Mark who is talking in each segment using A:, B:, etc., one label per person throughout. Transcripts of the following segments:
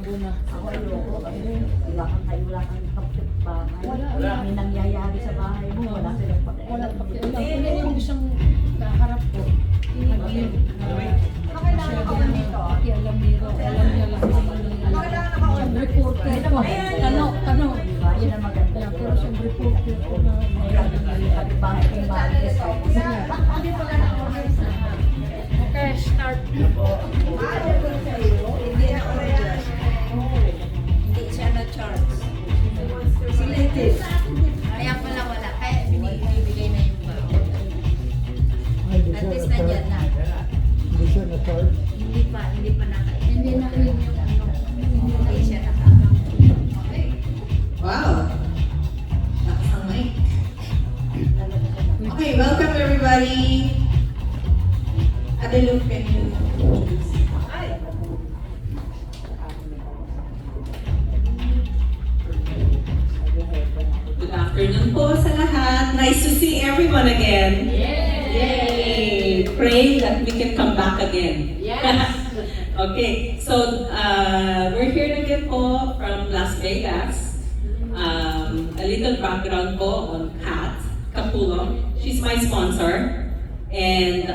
A: Malabo na.
B: Ako ayoko kasi wala kang kapit-bahay.
A: Wala.
B: May nangyayari sa bahay mo, wala silang pakialam.
A: Wala pakialam. Kaya yung isang kaharap ko, hindi.
C: Kailangan ako nandito.
A: Alam niya lang kung ano yung
C: Kailangan ako
A: Siyang reporter ko. Tanong.
B: Diba? Yun ang maganda.
A: Pero siyang reporter ko na
B: May kapit-bahay kayong maalis.
A: hindi pala na-organize na. Okay, start.
C: Hindi na ako yan. Hindi siya na-charge. Selected. Kaya pala wala. Kaya binibigay na yung bago. At least nandiyan na.
D: Hindi siya na-charge.
C: Hindi pa naka.
A: Hindi na yun yung ano.
C: Hindi siya naka.
E: Wow. Lakas ang mic. Okay, welcome everybody. Ate Luke, can you introduce? Good afternoon po sa lahat. Nice to see everyone again. Yay! Pray that we can come back again. Okay, so we're here again po from Las Vegas. A little background po on Kat Capullo. She's my sponsor, and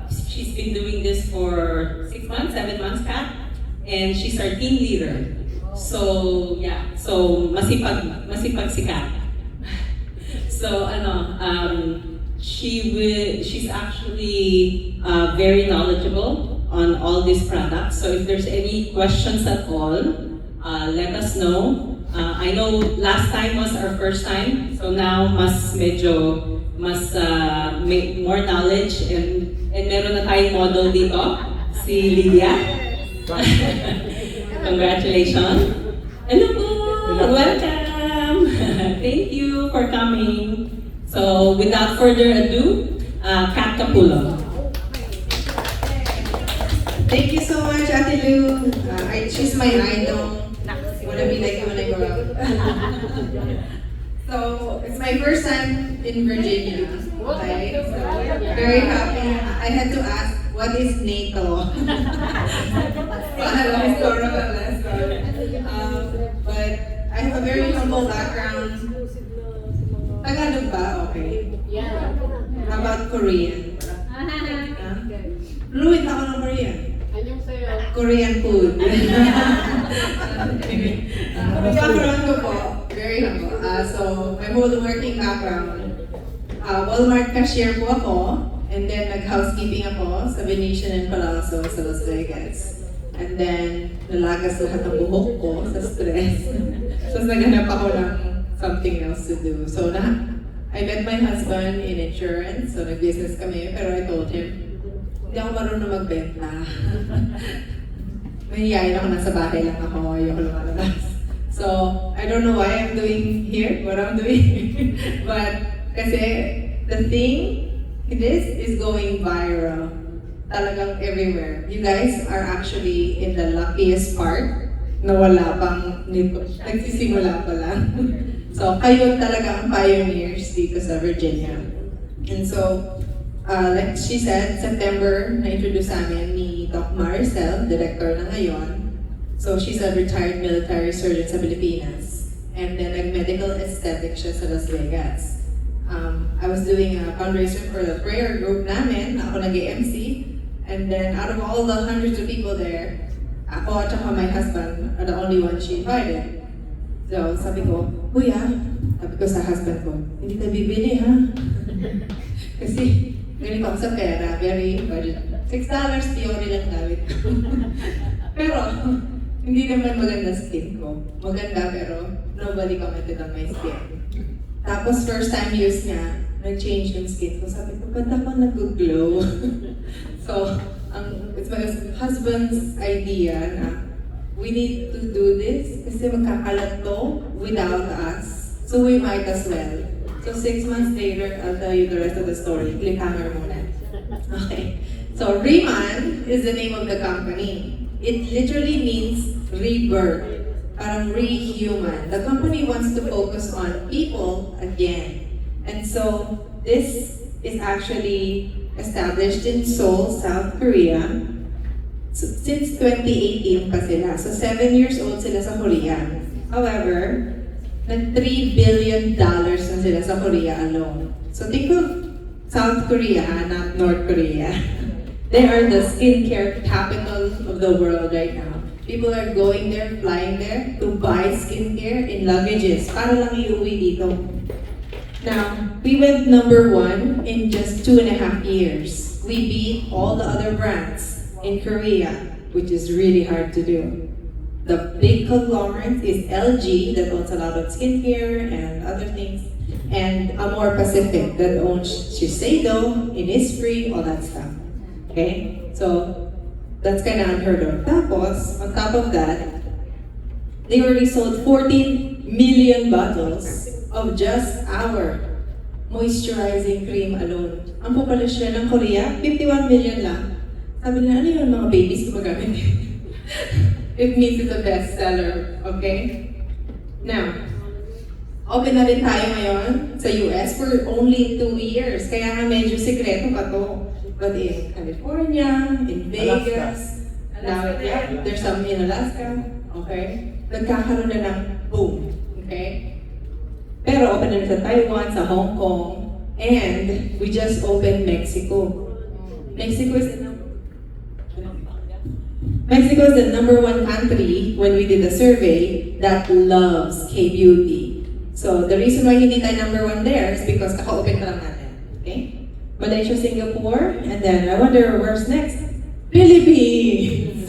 E: she's been doing this for 6 months, 7 months, Kat, and she's our team leader. So yeah, so masipag si Kat. So she's actually very knowledgeable on all these products. So if there's any questions at all, let us know. I know last time was our first time, so now mas more knowledge and meron na tayong model dito, si Lydia. Congratulations. Hello po! Welcome! Thank you for coming. So without further ado, Kat Capullo. Thank you so much, Ate Lu. She's my idol. Wanna be like you when I grow up. So it's my first time in Virginia. Okay, so very happy. I had to ask, what is NATO? But I have a very humble background. Tagalog ba? Okay. How about Korean? Fluent ako ng Korean. Korean food. Background ko po, very humble. So, my whole working background, Walmart cashier po ako, and then nag-housekeeping ako sa Venetian and Palazzo sa Las Vegas. And then, nalagas lahat ng buhok ko sa stress. So, naghanap ako ng something else to do. So, I met my husband in insurance, so nag-business kami, pero I told him, hindi ako marunong magbenta. Mahihayin ako, nasa bahay lang ako, ayoko lumalabas. So, I don't know why I'm doing here, what I'm doing. But, kasi, the thing, this is going viral. Talagang everywhere. You guys are actually in the luckiest part na wala pang nagsisimula pa lang. So, kayo talaga ang pioneers dito sa Virginia. And so, like she said, September, na-introduce namin ni Doc Maricel, director na ngayon. So, she's a retired military surgeon sa Pilipinas. And then, nag-medical aesthetic siya sa Las Vegas. I was doing a fundraiser for the prayer group namin. Ako nag-MC. And then, out of all the hundreds of people there, ako at saka my husband are the only ones she invited. So, sabi ko, sabi ko sa husband ko, hindi ka bibili ha? Kasi, ganito ako sa pera, very budget. $6, theory lang gamit ko. Pero, hindi naman maganda skin ko. Maganda pero, nobody commented on my skin. Tapos, first time use niya, nag-change yung skin ko. Sabi ko, ba't ako nag-glow? So, it's my husband's idea na we need to do this kasi magkakalat to without us. So we might as well. So 6 months later, I'll tell you the rest of the story. Cliffhanger muna. Okay. So Riemann is the name of the company. It literally means rebirth. Parang re-human. The company wants to focus on people again. And so this is actually established in Seoul, South Korea. Since 2018 pa sila. So 7 years old sila sa Korea. However, nag $3 billion na sila sa Korea alone. So think of South Korea, not North Korea. They are the skincare capital of the world right now. People are going there, flying there to buy skincare in luggages para lang iuwi dito. Now, we went #1 in just 2.5 years. We beat all the other brands in Korea, which is really hard to do. The big conglomerate is LG that owns a lot of skincare and other things, and Amor Pacific that owns Shiseido, Innisfree, all that stuff. Okay, so that's kind of unheard of. Tapos, on top of that, they already sold 14 million bottles of just our moisturizing cream alone. Ang populasyon ng Korea, 51 million lang. Sabi nila, ano yun, mga babies gumagamit? It means it's a bestseller, okay? Now, open na rin tayo ngayon sa US for only 2 years. Kaya nga medyo sekreto pa to. But in California, in Vegas, now, yeah, there's some in Alaska, okay? Nagkakaroon na ng boom, okay? Pero open na rin sa Taiwan, sa Hong Kong, and we just opened Mexico. Mexico is the #1 country when we did the survey that loves K-beauty. So the reason why hindi tayo #1 there is because kaka-open pa lang natin. Okay? Malaysia, Singapore, and then I wonder where's next? Philippines!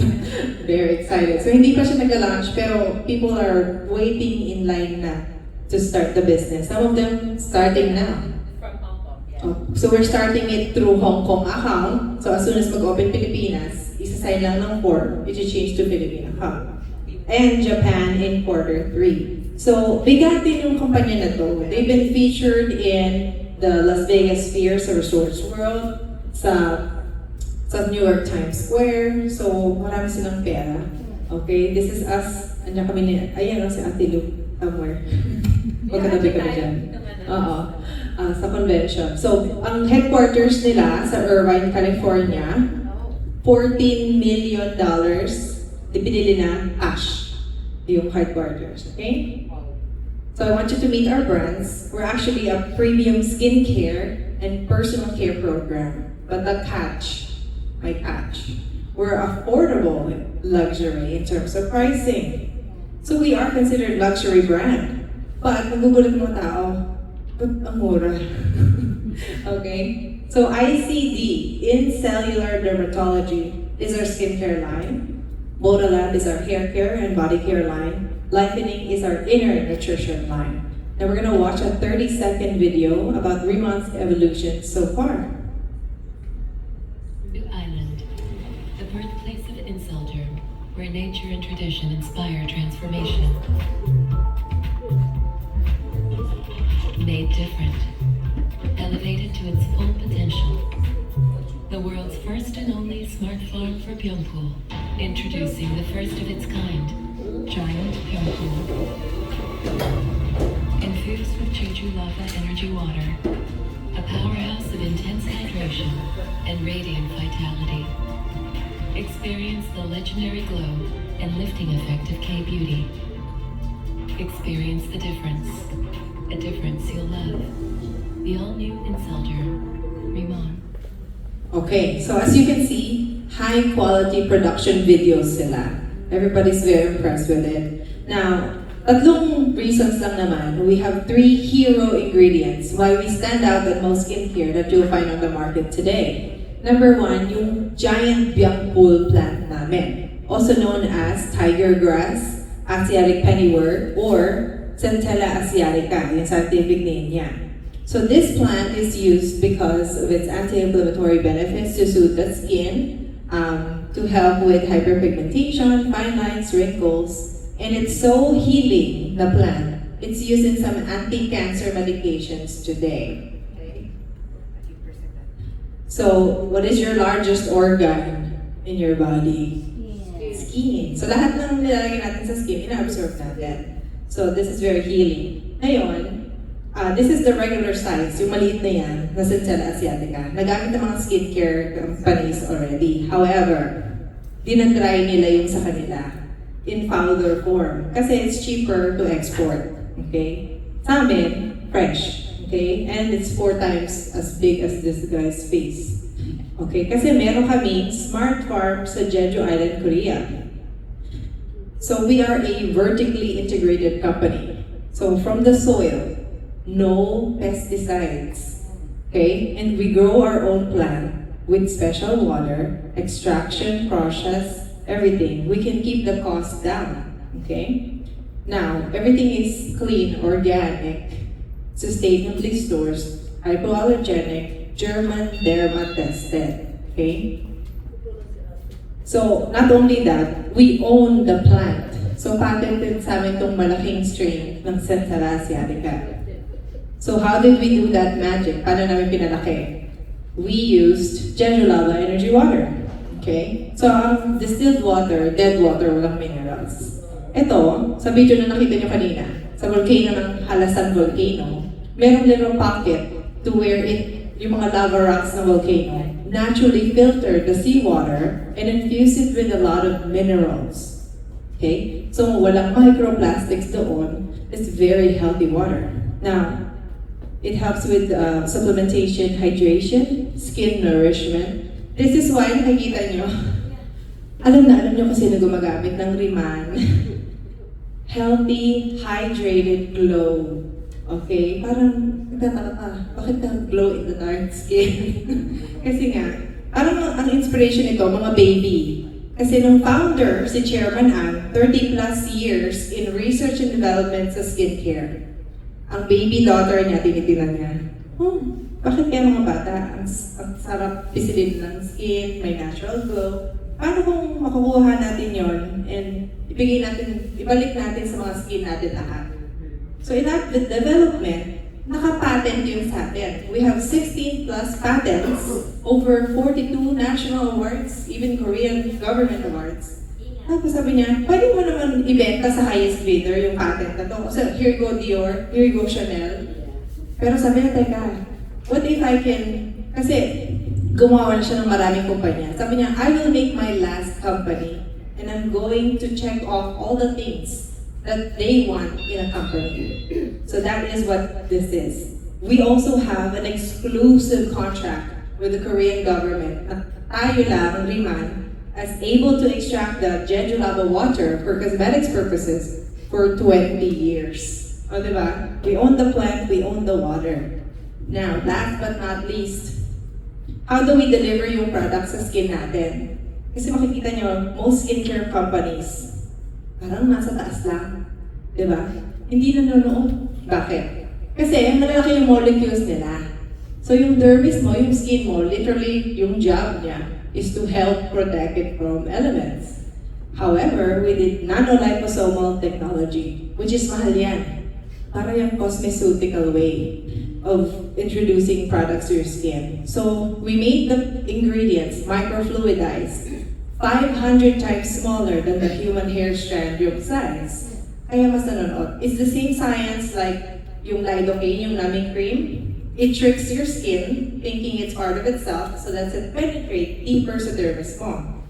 E: Very excited. So hindi pa siya nag-launch pero people are waiting in line na to start the business. Some of them starting now.
C: From Hong Kong, yeah.
E: So we're starting it through Hong Kong account. So as soon as mag-open Pilipinas, isa-sign lang ng form, i-change to Philippine account. And Japan in Q3. So bigat din yung kumpanya na to. They've been featured in the Las Vegas Sphere sa Resorts World, sa New York Times Square. So marami silang pera. Okay, this is us. Andiyan kami ni, ayan si Ate Lu, somewhere. Magkatabi kami dyan. Oo. Sa convention. So, ang headquarters nila sa Irvine, California, $14 million, binili na cash yung headquarters. Okay? So, I want you to meet our brands. We're actually a premium skincare and personal care program. But the catch, my catch, we're affordable luxury in terms of pricing. So, we are considered luxury brand. But, nagugulat mga tao, ba't ang mura? Okay? So ICD, In Cellular Dermatology, is our skincare line. Bodalab is our hair care and body care line. Lifening is our inner nutrition line. Now we're gonna watch a 30-second video about Rimon's evolution so far.
F: New Island, the birthplace of Inselderm, where nature and tradition inspire transformation. Made different, elevated to its full potential. The world's first and only smart farm for Pyeongpool, introducing the first of its kind, Giant Pyeongpool. Infused with Jeju Lava Energy Water, a powerhouse of intense hydration and radiant vitality. Experience the legendary glow and lifting effect of K-Beauty. Experience the difference. A difference you'll love. The all-new Inselderm, Rimon.
E: Okay, so as you can see, high-quality production videos sila. Everybody's very impressed with it. Now, tatlong reasons lang naman. We have 3 hero ingredients why we stand out at most skincare that you'll find on the market today. #1, yung giant Pyeongpool plant namin, also known as tiger grass, Asiatic pennywort, or Centella asiatica, yung scientific name niya. So this plant is used because of its anti-inflammatory benefits to soothe the skin, to help with hyperpigmentation, fine lines, wrinkles, and it's so healing, the plant. It's used in some anti-cancer medications today. Okay. So, what is your largest organ in your body? Skin. So lahat ng nilalagay natin sa skin, ina-absorb natin. So this is very healing. Ngayon, this is the regular size, yung maliit na yan, na Centella asiatica. Nagamit ng mga skincare companies already. However, dinadry nila yung sa kanila in powder form. Kasi it's cheaper to export. Okay? Sa amin, fresh. Okay? And it's 4 times as big as this guy's face. Okay? Kasi meron kaming smart farm sa Jeju Island, Korea. So we are a vertically integrated company. So from the soil, no pesticides. Okay? And we grow our own plant with special water, extraction, process, everything. We can keep the cost down. Okay? Now, everything is clean, organic, sustainably sourced, hypoallergenic, German derma tested. Okay? So, not only that, we own the plant. So, patented sa amin itong malaking strain ng Centella asiatica. So, how did we do that magic? Paano namin pinalaki? We used Jeju Lava Energy Water. Okay? So, ang distilled water, dead water, walang minerals. Ito, sa video na nakita nyo kanina, sa volcano ng Halasan Volcano, merong little pocket to where yung mga lava rocks ng volcano naturally filter the seawater and infuse it with a lot of minerals. Okay? So, walang microplastics doon. It's very healthy water. Now, it helps with supplementation, hydration, skin nourishment. This is why nakikita nyo, alam nyo kasi na gumagamit ng Riman. Healthy, hydrated glow. Okay? Parang, nagtataka ka, bakit ka glow in the dark skin? Kasi nga, parang ang inspiration nito, mga baby. Kasi nung founder, si Chairman Ang, 30 plus years in research and development sa skincare. Ang baby daughter niya, tinitinan niya, bakit kaya mga bata, ang sarap pisilin ng skin, may natural glow. Paano kung makukuha natin yon and ibalik natin sa mga skin natin lahat? So in that development, naka-patent yun sa atin. We have 16 plus patents, over 42 national awards, even Korean government awards. Tapos sabi niya, pwede mo naman ibenta sa highest bidder yung patent na to. So here you go Dior, here you go Chanel. Pero sabi niya, teka, what if I can, kasi gumawa na siya ng maraming kumpanya. Sabi niya, I will make my last company and I'm going to check off all the things that they want in a company. So that is what this is. We also have an exclusive contract with the Korean government na tayo lang, Riman, as able to extract the Jeju Lava water for cosmetics purposes for 20 years. O, diba? We own the plant, we own the water. Now, last but not least, how do we deliver yung products sa skin natin? Kasi makikita nyo, most skincare companies, parang nasa taas lang. Diba? Hindi nanonood. Bakit? Kasi malalaki yung molecules nila. So yung dermis mo, yung skin mo, literally yung job niya is to help protect it from elements. However, we did nanoliposomal technology, which is mahal yan. Para yung cosmeceutical way of introducing products to your skin. So we made the ingredients microfluidized, 500 times smaller than the human hair strand yung size. Kaya mas nanonood. It's the same science like yung lidocaine, yung numbing cream. It tricks your skin, thinking it's part of itself, so that it penetrates deeper sa dermis mo,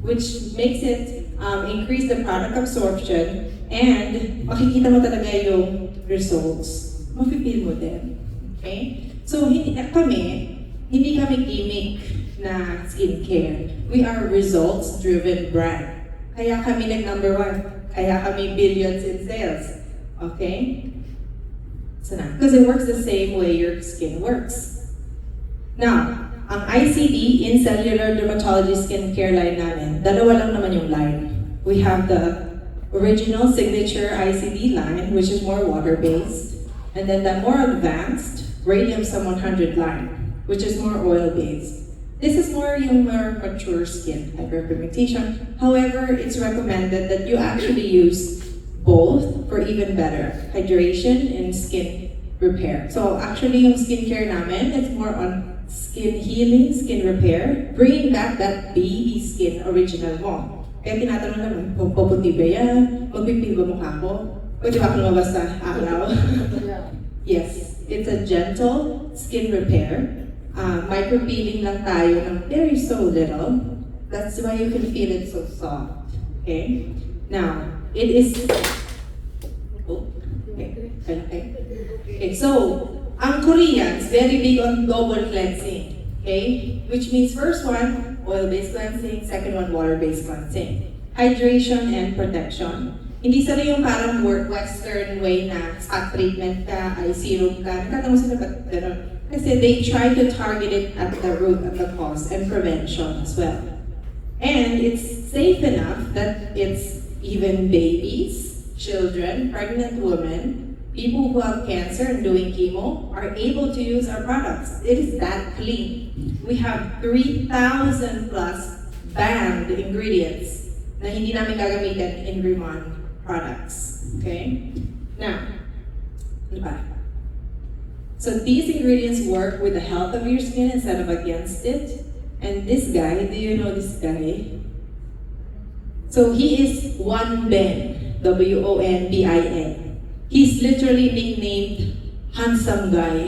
E: which makes it increase the product absorption, and makikita mo talaga yung results. Mapipil mo din. Okay? So, hindi kami gimmick na skincare. We are results-driven brand. Kaya kami nag-number 1. Kaya kami billions in sales. Okay? So na, because it works the same way your skin works. Now, ang ICD, in cellular dermatology skincare line namin, dalawa lang naman yung line. We have the original signature ICD line, which is more water-based, and then the more advanced Radium Sun 100 line, which is more oil-based. This is more yung more mature skin, hyperpigmentation. However, it's recommended that you actually use both for even better hydration and skin repair. So actually yung skincare namin, it's more on skin healing, skin repair, bringing back that baby skin original mo. Kaya tinatanong naman, kung puputi ba yan? Magpipil ba mukha ko? Pwede ba ako lumabas sa araw? Yes, it's a gentle skin repair. Micropeeling lang tayo ng very so little. That's why you can feel it so soft. Okay? Now, it is... Oh, okay, so, ang Koreans, very big on double cleansing. Okay? Which means first one, oil-based cleansing, second one, water-based cleansing. Hydration and protection. Hindi sila yung parang western way na spot treatment ka, eye serum ka. Nakatama sila ba't gano'n? Kasi they try to target it at the root of the cause and prevention as well. And it's safe enough that it's even babies, children, pregnant women, people who have cancer and doing chemo are able to use our products. It is that clean. We have 3,000 plus banned ingredients na hindi namin gagamitin in Rimon products. Okay? Now, ano ba? So these ingredients work with the health of your skin instead of against it. And this guy, do you know this guy? So he is Wonbin, Wonbin. He's literally nicknamed handsome guy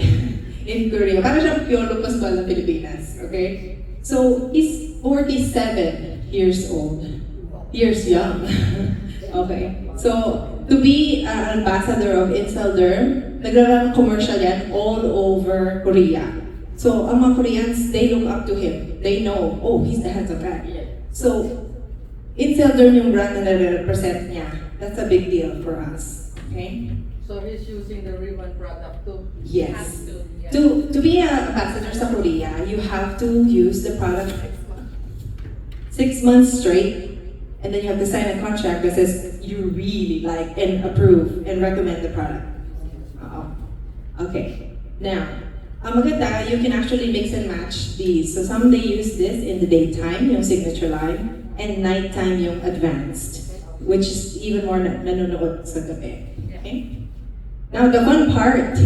E: in Korea. Para siyang Piolo Pascual ng Pilipinas, okay? So he's 47 years old. Years young. Okay. So to be an ambassador of Inselderm, nagraran commercial yan all over Korea. So ang mga Koreans, they look up to him. They know, oh, he's the handsome guy. So Inselderm yung brand na nare-represent niya. That's a big deal for us. Okay?
A: So he's using the Ribbon product too?
E: Yes.
A: Has to, yeah.
E: To be an ambassador sa Korea, you have to use the product 6 months straight, and then you have to sign a contract that says you really like and approve and recommend the product. Okay. Now, ang maganda, you can actually mix and match these. So some they use this in the daytime, yung signature line, and nighttime yung advanced, which is even more nanonood sa gabi. Okay? Now, the fun part,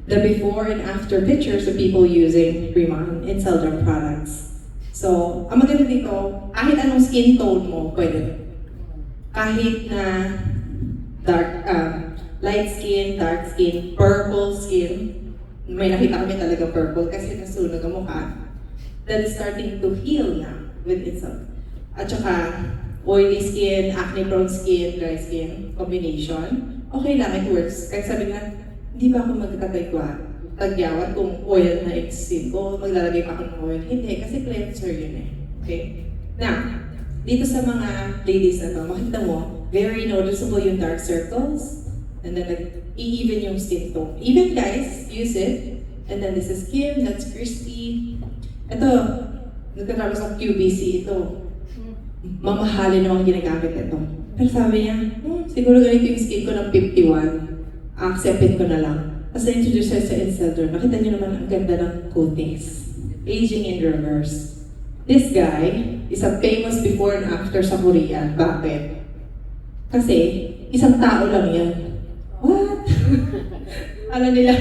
E: the before and after pictures of people using Rimon Inselderm products. So, ang maganda dito, kahit anong skin tone mo, pwede. Kahit na dark, light skin, dark skin, purple skin. May nakita kami talaga purple kasi nasunog ang mukha. That is starting to heal na with Inselderm. At saka, oily skin, acne-prone skin, dry skin, combination. Okay lang, it works. Kaya sabi nga, hindi ba ako tagyawat kung oil na yung skin ko, maglalagay pa ako ng oil. Hindi, kasi cleanser yun eh. Okay? Now, dito sa mga ladies na to, makita mo, very noticeable yung dark circles, and then i-even yung skin tone. Even guys, use it, and then this is Kim, that's Christy. Ito, nagtatrabaho sa QVC, ito. Mamahalin naman ginagamit ito. Pero sabi niya, siguro ganito yung skin ko ng 51, acceptin ko na lang. As I introduce her sa Inselderm, nakita niyo naman ang ganda ng coatings. Aging in reverse. This guy is a famous before and after sa Korea. Bakit? Kasi, isang tao lang yan. What? Alam nila,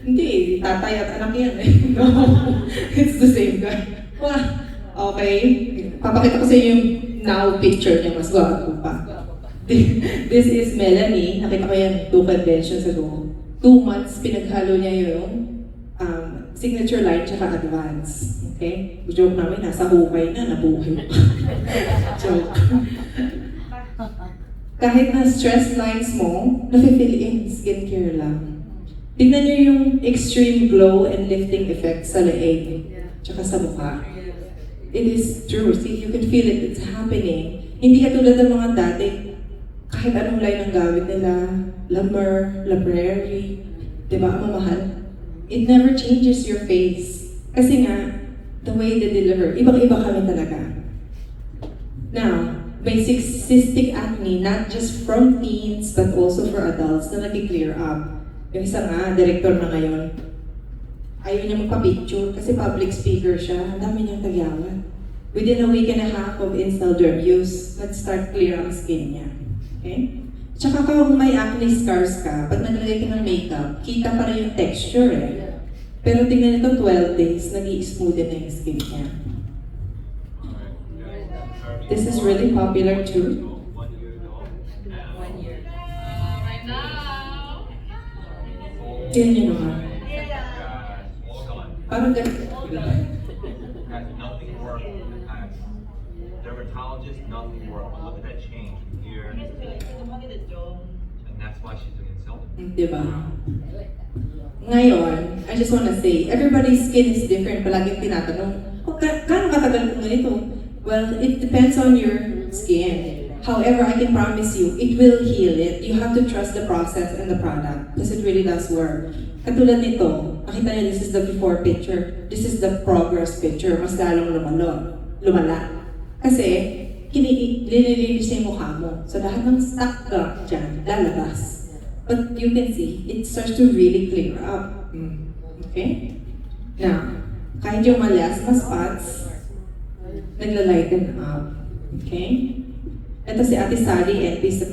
E: hindi, tatay at anak yan eh. No, it's the same guy. Wow. Okay, papakita ko sa inyo yung now picture niya, mas gwapo pa. This is Melanie, nakita ko yan 2 conventions ago. 2 months, pinaghalo niya yung signature line tsaka advance. Okay? Joke namin, nasa hukay na, nabuhay pa. Joke. Kahit na stress lines mo, nafe-fill in, skincare lang. Tignan niyo yung extreme glow and lifting effect sa leeg, tsaka sa mukha. It is true. See, you can feel it. It's happening. Hindi katulad ng mga dati, kahit anong line ang gawin nila, La Mer, La Prairie, di ba, mamahal? It never changes your face. Kasi nga, the way they deliver, ibang-iba kami talaga. Now, may cystic acne, not just from teens, but also for adults na nag-clear up. Yung isa nga, director na ngayon, ayaw niya magpa-picture kasi public speaker siya. Ang dami niyang tagyawat. Within a week and a half of Inselderm use, let's start clear ang skin niya. Okay? Tsaka kung may acne scars ka, pag naglagay ka ng makeup, kita pa rin yung texture eh. Pero tingnan nito 12 days, nag-i-smoothen na yung skin niya. This is really popular too.
C: 1 year.
E: Tingnan niyo naman. Parang ganito.
G: dermatologist, nothing worked. But look at that change from here. And that's why she's doing insulin.
E: Diba? Ngayon, I just wanna say, everybody's skin is different. Palaging tinatanong, gaano katagal kung ganito? Well, it depends on your skin. However, I can promise you, it will heal it. You have to trust the process and the product because it really does work. Katulad nito, nakita niyo, this is the before picture. This is the progress picture. Mas lalong lumala. Kasi, linilinis niya yung mukha mo. So, lahat ng stuck ka dyan, lalabas. But you can see, it starts to really clear up. Okay? Now, kahit yung malas, mas spots, nagla-lighten up. Okay? Ito si Ate Sally, NP sa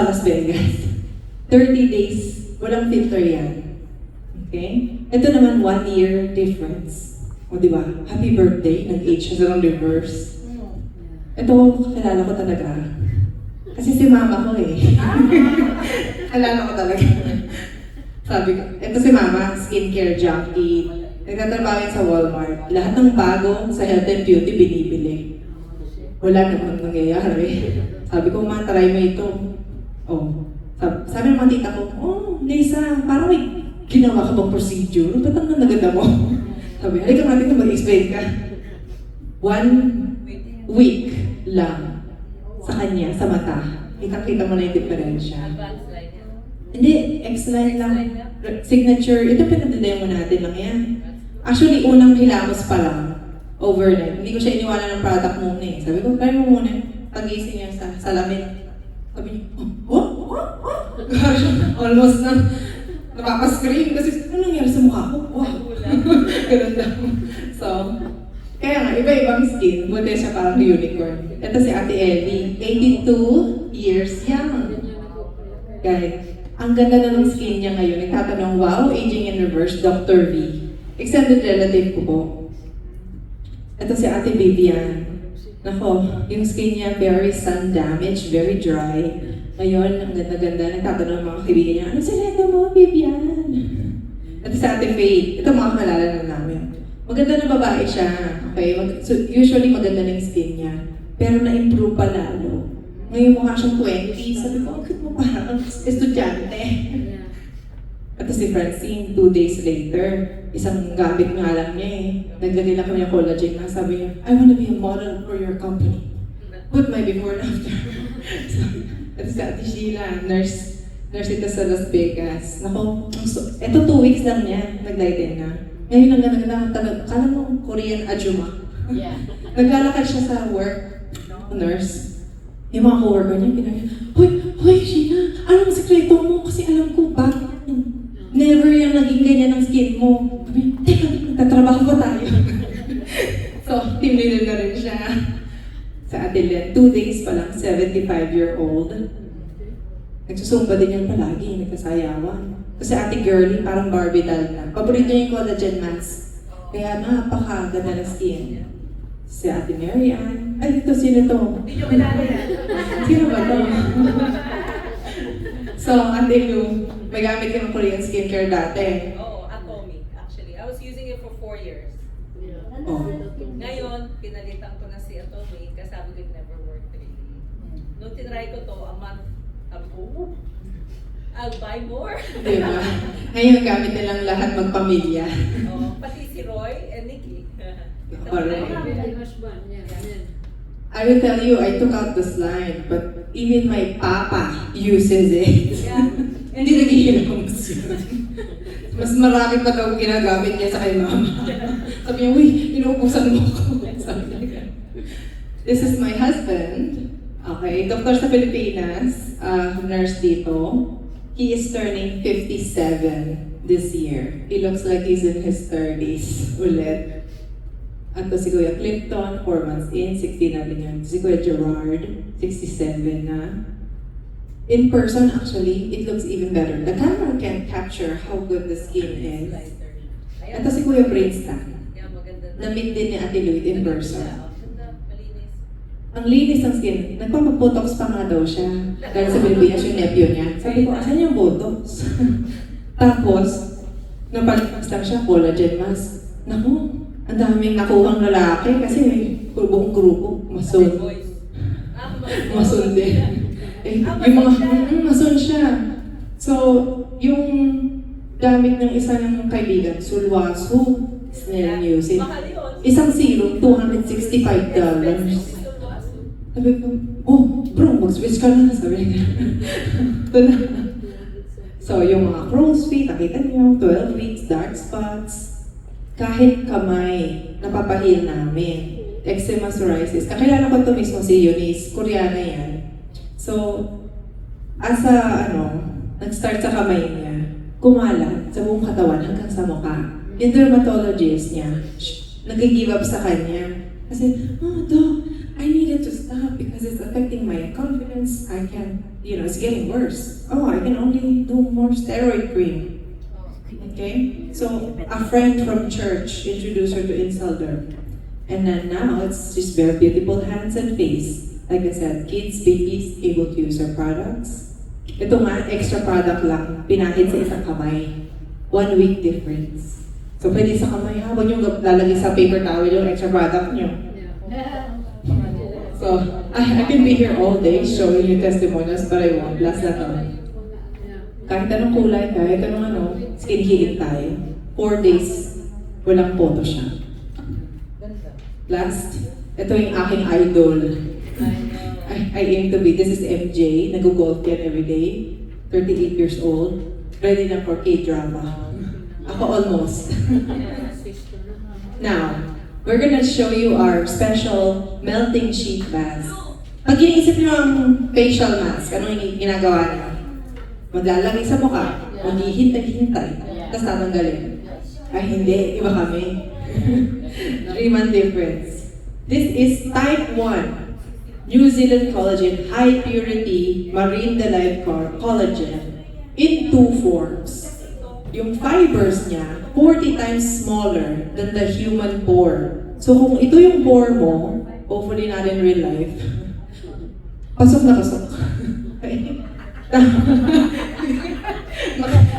E: Las Vegas. 30 days, walang filter yan. Okay? Ito naman, 1 year difference. O diba? Happy birthday, nag-age siya sa reverse. Ito, kilala ko talaga. Kasi si mama ko eh. Kilala ko talaga. Sabi ko, ito si mama, skincare junkie. Nagtatrabaho yan sa Walmart. Lahat ng bago sa health and beauty binibili. Wala namang nangyayari. Sabi ko, ma, try mo ito. Oh. Sabi ng mga tita ko, oh, Lisa, parang may ginawa ka bang procedure? Ba't ang naganda mo? Sabi, halika natin na mag-explain ka. 1 week lang sa kanya, sa mata. Kita-kita mo na yung diferensya.
C: Advanced line yan.
E: Hindi, X-line lang. Signature, ito pinag-demo natin lang yan. Actually, unang hilamos pa lang. Overnight. Hindi ko siya iniwala ng product muna eh. Sabi ko, try mo muna. Pag-ising niya sa salamin. Sabi niya, oh? Gosh, almost na napapascream kasi ano nangyari sa mukha ko? Wow. Ganun lang. So, kaya nga, iba-ibang skin. Buti siya parang unicorn. Ito si Ate Ellie, 82 years young. Guys, ang ganda na ng skin niya ngayon. Nagtatanong, wow, aging in reverse, Dr. V. Extended relative ko po. Ito si Ate Vivian. Nako, yung skin niya very sun damaged, very dry. Ngayon, ang ganda-ganda, nagtatanong mga kaibigan niya, ano sineta mo, Vivian? Ito si Ate Faith. Ito mga kalala na namin. Maganda na babae siya. Okay? So, usually maganda na yung skin niya. Pero na-improve pa lalo. Ngayon mukha siyang 20. Sabi ko, bakit mo parang estudyante? Ito si Francine, 2 days later, isang gamit nga lang niya eh. Naglagay lang kami ng collagen na sabi niya, I wanna be a model for your company. Put my before and after. So, ito si Ate Sheila, nurse ito sa Las Vegas. Nako, ito 2 weeks lang niya, naglighten na. Ngayon ang ganda-ganda, kala mo Korean Ajuma.
A: Yeah.
E: Naglalakad siya sa work, nurse. Yung mga coworker niya, pinag Hoy, Sheila, anong sekreto mo? Kasi alam ko, bakit never yung naging ganyan ng skin mo. Sabi, teka, nagtatrabaho ba tayo? So, team leader na rin siya. Sa Ate Len, 2 days pa lang, 75-year-old. Nagsusumba din yan palagi, nagkasayawan. Kasi Ate Girlie, parang Barbie doll na. Paborito niya yung collagen mask. Kaya napakaganda ng skin. Si Ate Mary Ann. Ay, dito, sino to?
C: Hindi nyo kilala yan.
E: Sino ba to? So, Ate Lou, may gamit ka ng Korean skincare dati.
C: Oo, Atomic. Actually, I was using it for 4 years.
E: Oh.
C: Ngayon, pinalitan ko na si Atomic kasi sabi ko it never worked really. Nung tinry ko to, a month, sabi ko, "Ooh, I'll buy more."
E: Diba? Ngayon, gamit nilang lahat magpamilya.
C: Oo, pati si Roy and Nikki.
E: Alright.
A: Yeah.
E: I will tell you, I took out the slide, but even my papa uses it.
C: Yeah.
E: Hindi naghihilang siya. Mas marami pa daw ginagamit niya sa kay mama. Sabi niya, uy, inuubusan mo ako. Sabi niya. This is my husband. Okay, doktor sa Pilipinas, nurse dito. He is turning 57 this year. He looks like he's in his 30s ulit. At to si Kuya Clinton, 4 months in, 60 na rin yun. Si Kuya Gerard, 67 na. In person, actually, it looks even better. The camera can capture how good the skin is. Ito si Kuya Princeton.
C: Yeah, maganda.
E: Na-meet din ni Ate Lloyd in person.
C: Ganda, malinis.
E: Ang linis ng skin. Nagpapag-botox pa nga daw siya. Dahil sa Pilipinas yung nephew niya. Sabi ko, asan yung botox? Tapos, napalipas lang siya, collagen mask. Naku, ang daming nakuhang lalaki kasi buong grupo, mason. Mason din. Eh, yung mga, mason siya. So, yung gamit ng isa ng kaibigan, sulwaso, snare music. Isang zero, $265. Sabi ko, oh, bro, mag-switch ka na. Sabi niya. Ito na. So, yung mga crow's feet, nakita niyo, 12 weeks, dark spots, kahit kamay, napapahil namin. Eczema, psoriasis. Kakilala ko ito mismo si Eunice, Koreana yan. So, nag-start sa kamay niya, kumalat sa buong katawan hanggang sa mukha. Yung dermatologist niya, nag-give up sa kanya. Kasi, oh, Doc, I needed to stop because it's affecting my confidence. I can't, it's getting worse. Oh, I can only do more steroid cream. Okay? So, a friend from church introduced her to Inselderm. And then now, it's just very beautiful hands and face. Like I said, kids, babies, able to use our products. Ito nga, extra product lang, pinahid sa isang kamay. 1 week difference. So, pwede sa kamay, huwag nyo lalagay sa paper towel yung extra product nyo. So, I can be here all day showing you testimonials, but I won't. Last na to. Kahit anong kulay, kahit anong skin healing tayo. 4 days, walang Photoshop. Last, ito yung aking idol. I aim to be. This is MJ. Nag-golf yan every day. 38 years old. Ready na for K-drama. Ako almost. Now, we're gonna show you our special melting sheet mask. Pag iniisip nyo ang facial mask, anong ginagawa niyo? Maglalagay sa mukha, maghihintay-hintay, tapos tatanggalin. Ay hindi, iba kami. 3-month difference. This is type 1. New Zealand collagen, high purity, marine derived collagen in 2 forms. Yung fibers niya, 40 times smaller than the human pore. So kung ito yung pore mo, hopefully not in real life, pasok na pasok.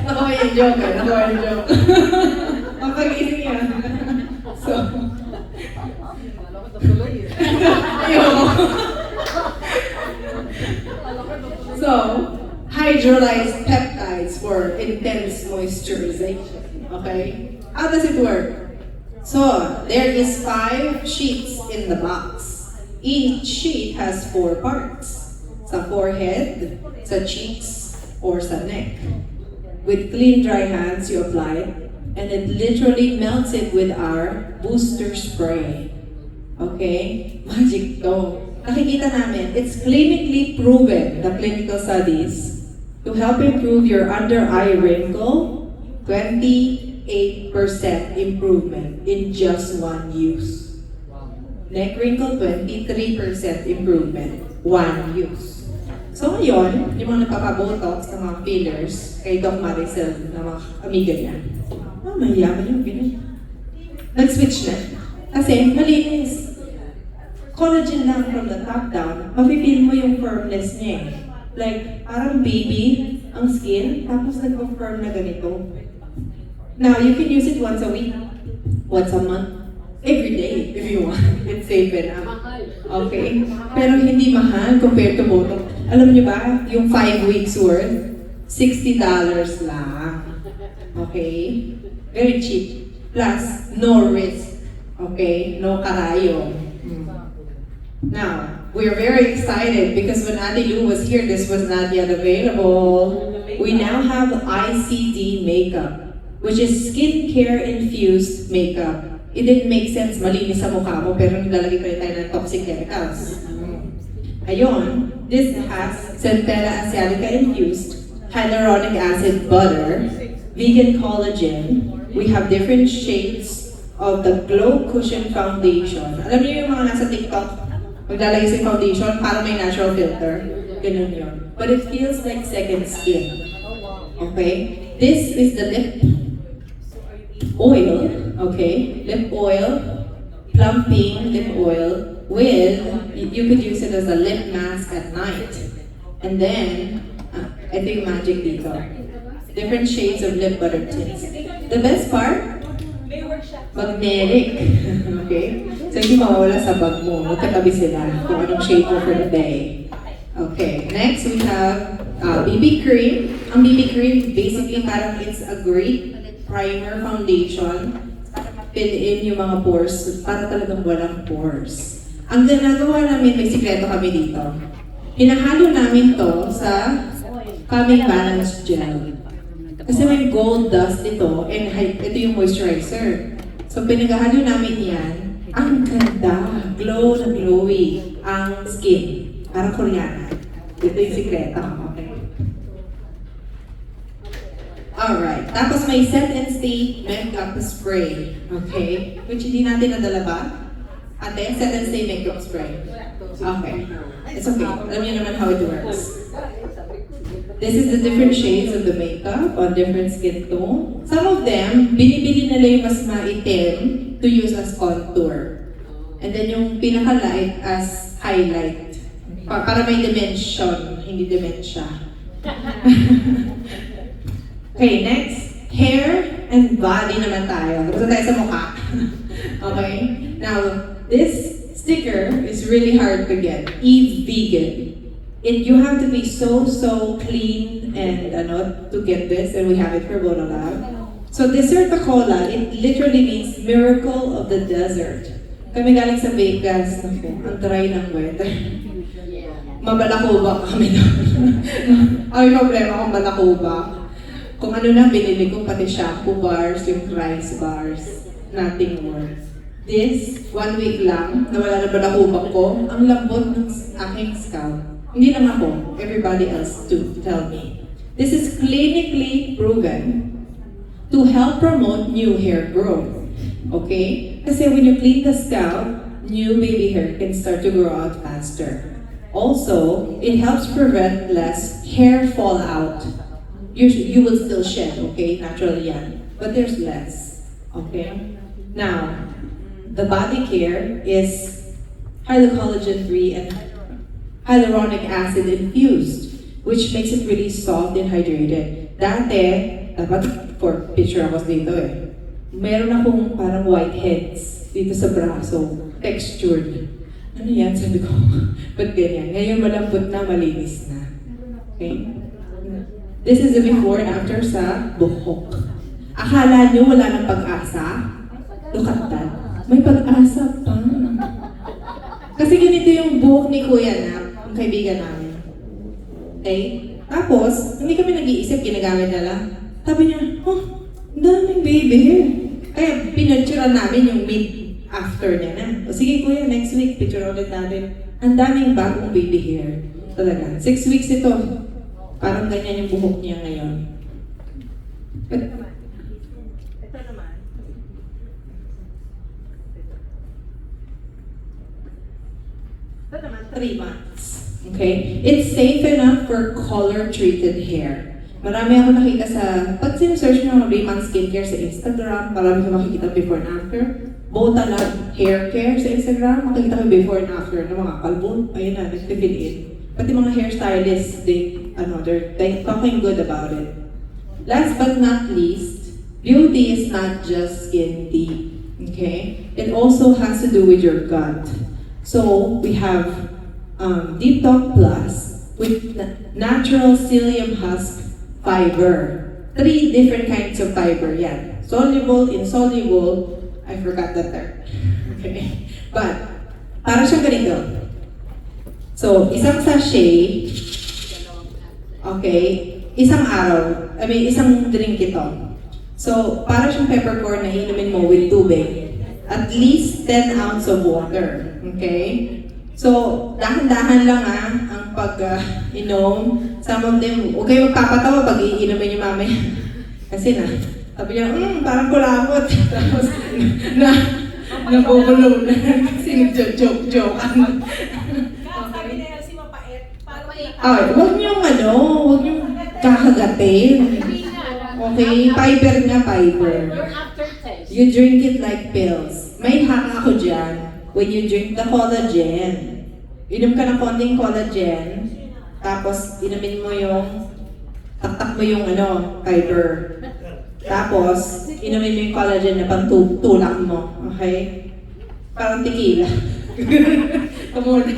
E: Nakuha yung joke eh, nakuha yung joke. Mapag-isip niya. So, so, hydrolyzed peptides for intense moisturization. Okay? How does it work? So, there is 5 sheets in the box. Each sheet has 4 parts. Sa forehead, sa cheeks, or sa neck. With clean, dry hands, you apply it, and it literally melts it with our booster spray. Okay? Magic to. Nakikita namin, it's clinically proven, the clinical studies, to help improve your under-eye wrinkle, 28% improvement in just 1 use. Neck wrinkle, 23% improvement, 1 use. So ngayon, yung mga nagpapabotox ng mga fillers, kay Doc Maricel, na mga amiga niya, mahiyaman yung ganun. Nag-switch na. Kasi malinis. Collagen lang from the top down, mapipil mo yung firmness niya eh. Like, parang baby ang skin, tapos nag-firm na ganito. Now, you can use it once a week, once a month, every day if you want. It's safe enough. Okay? Pero hindi mahal compared to Botox. Alam niyo ba, yung 5 weeks worth, $60 lang. Okay? Very cheap. Plus, no risk. Okay? No karayo. Now, we're very excited because when Ate Lou was here, this was not yet available. We now have ICD makeup, which is skincare infused makeup. It didn't make sense malinis sa mukha mo pero nilalagay pa rin tayo ng toxic chemicals. Ayun, this has Centella asiatica infused, hyaluronic acid butter, vegan collagen. We have different shades of the Glow Cushion Foundation. Alam niyo yung mga nasa TikTok, maglalagay sa foundation para may natural filter. Ganun yun. But it feels like second skin. Okay? This is the lip oil. Okay? Lip oil, plumping lip oil with, you could use it as a lip mask at night. And then, I think magic dito. Different shades of lip butter tints. The best part, magnetic. Okay? So So, hindi mawawala sa bag mo. Magkatabi sila kung anong shade mo for the day. Okay, next we have BB cream. Ang BB cream, basically parang it's a great primer foundation. Fill in yung mga pores para talagang walang pores. Ang ginagawa namin, may sikreto kami dito. Hinahalo namin to sa Calming Balance Gel. Kasi may gold dust ito and ito yung moisturizer. So pinaghalo namin yan. Ang ganda, glow na glowy ang skin. Parang Koreana. Ito yung sikreto. Okay. Alright. Tapos may Set and Stay makeup spray. Okay. Which hindi natin nadala ba? Ate, Set and Stay makeup spray. Okay. It's okay. Alam niyo naman how it works. This is the different shades of the makeup on different skin tone. Some of them, binibili nila yung mas maitim to use as contour. And then yung pinaka-light as highlight. Para may dimension, hindi dementia. Okay, next. Hair and body naman tayo. Tapos tayo sa mukha. Okay? Now, this sticker is really hard to get. Eve Vegan. You have to be so clean and to get this, and we have it for Bonolab. So Desert Cola, it literally means miracle of the desert. Kami galing sa Vegas, naku, ang dry ng weather. Mabalakubak kami doon. Ay, problema kung balakubak. Kung ano na binili ko, pati shampoo bars, yung rice bars, nothing more. This, 1 week lang, nawala na balakubak ko, ang lambot ng aking scalp. Hindi lang ako, everybody else to tell me. This is clinically proven to help promote new hair growth. Okay? Kasi when you clean the scalp, new baby hair can start to grow out faster. Also, it helps prevent less hair fallout. You will still shed, okay? Naturally yan. But there's less. Okay? Now, the body care is hyalocollagen-free and hyaluronic acid infused, which makes it really soft and hydrated. Dati, dapat for picture ako dito eh. Meron akong parang whiteheads dito sa braso, textured. Ano yan? Sabi ko, ba't ganyan? Ngayon malambot na, malinis na. Okay? This is the before and after sa buhok. Akala nyo wala ng pag-asa? Look at that. May pag-asa pa. Kasi ganito yung buhok ni Kuya Nap, ang kaibigan namin. Okay? Tapos, hindi kami nag-iisip, ginagamit na lang. Sabi niya, oh, daming baby hair. Kaya pinagturan namin yung mid-after niya na. O sige Kuya, next week, picture ulit natin. Ang daming bagong baby hair. Talaga. 6 weeks ito. Parang ganyan yung buhok niya ngayon. Ito naman. 3 months. Okay? It's safe enough for color-treated hair. Marami ako nakita sa, pag sinesearch nyo ng Rayman Skincare sa Instagram, marami ko makikita before and after. Bota lang hair care sa Instagram, makikita ko before and after ng mga kalbon. Ayun na, nag-fill in. Pati mga hairstylists, they're talking good about it. Last but not least, beauty is not just skin deep. Okay? It also has to do with your gut. So, we have Deep Talk Plus with natural psyllium husk fiber. 3 different kinds of fiber, yan. Soluble, insoluble, I forgot the term. Okay. But, para siyang ganito. So, isang sachet, okay, isang araw, isang drink ito. So, para siyang peppercorn na inumin mo with tubig. At least 10 ounce of water. Okay? So, dahan-dahan lang ang pag-inom. Some of them, huwag kayo magpapatawa pag iinumin niyo mamaya. Kasi sabi niya, parang kulamot. Tapos, nabubulo na. Kasi nag-joke-joke.
A: Sabi na yan si mapait.
E: Huwag niyong huwag niyong kakagatin. Okay? Fiber nga, fiber.
A: Your aftertaste.
E: You drink it like pills. May hack ako dyan. When you drink the collagen, inom ka ng konting collagen, tapos inumin mo taktak mo yung fiber. Tapos, inumin mo yung collagen na pantulak mo. Okay? Parang tequila. Kamuna.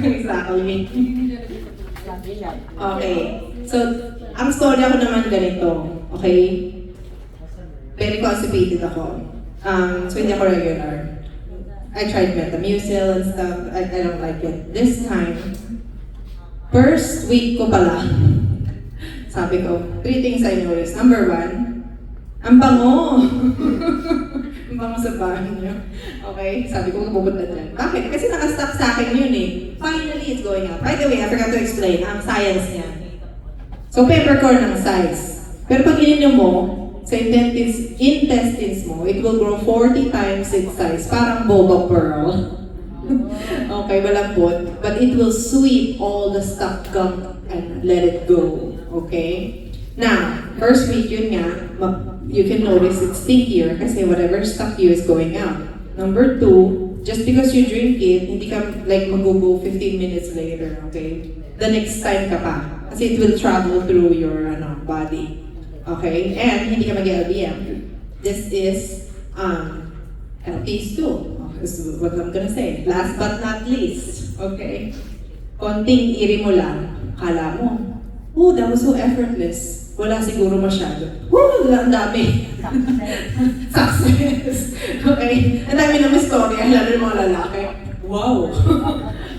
E: Exactly. Okay. So, ang story ako naman ganito. Okay? Very constipated ako. So, hindi ako regular. I tried Metamucil and stuff. I don't like it. This time, first week ko pala, sabi ko, 3 things I noticed. Number 1, ang bango. Ang bango sa bahay niyo. Okay? Sabi ko, pupunta dyan. Bakit? Kasi nakastock sa akin yun eh. Finally, it's going up. By the way, I forgot to explain ang science niya. So, peppercorn ang size. Pero pag ininom mo, sa intestines mo, it will grow 40 times its size. Parang boba pearl. Okay, malambot. But it will sweep all the stuck gunk and let it go. Okay? Now, first week yun nga, you can notice it's stinkier kasi whatever stuck you is going out. Number 2, just because you drink it, hindi ka like mag-go 15 minutes later, okay? The next time ka pa. Kasi it will travel through your body. Okay? And hindi ka mag-LBM. This is phase 2. This is what I'm gonna say. Last but not least. Okay? Konting iri mo lang. Kala mo, oh, that was so effortless. Wala siguro masyado. Woo! Ang dami. Success. Okay? Ang dami naman story. Lalo ng mga lalaki. Wow!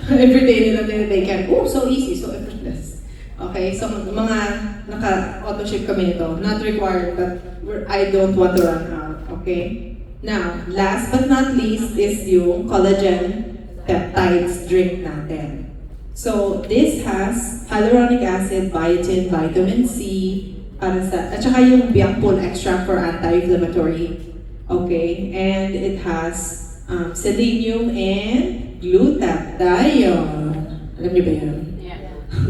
E: Everyday nila dinitake. Oh, so easy, so effortless. Okay? So, mga naka-auto-ship kami nito. Not required, but I don't want to run out. Okay? Now, last but not least is yung collagen peptides drink natin. So, this has hyaluronic acid, biotin, vitamin C, at saka yung Biakpol extract for anti-inflammatory. Okay? And it has selenium and glutathione. Alam niyo ba yun?
A: Yeah.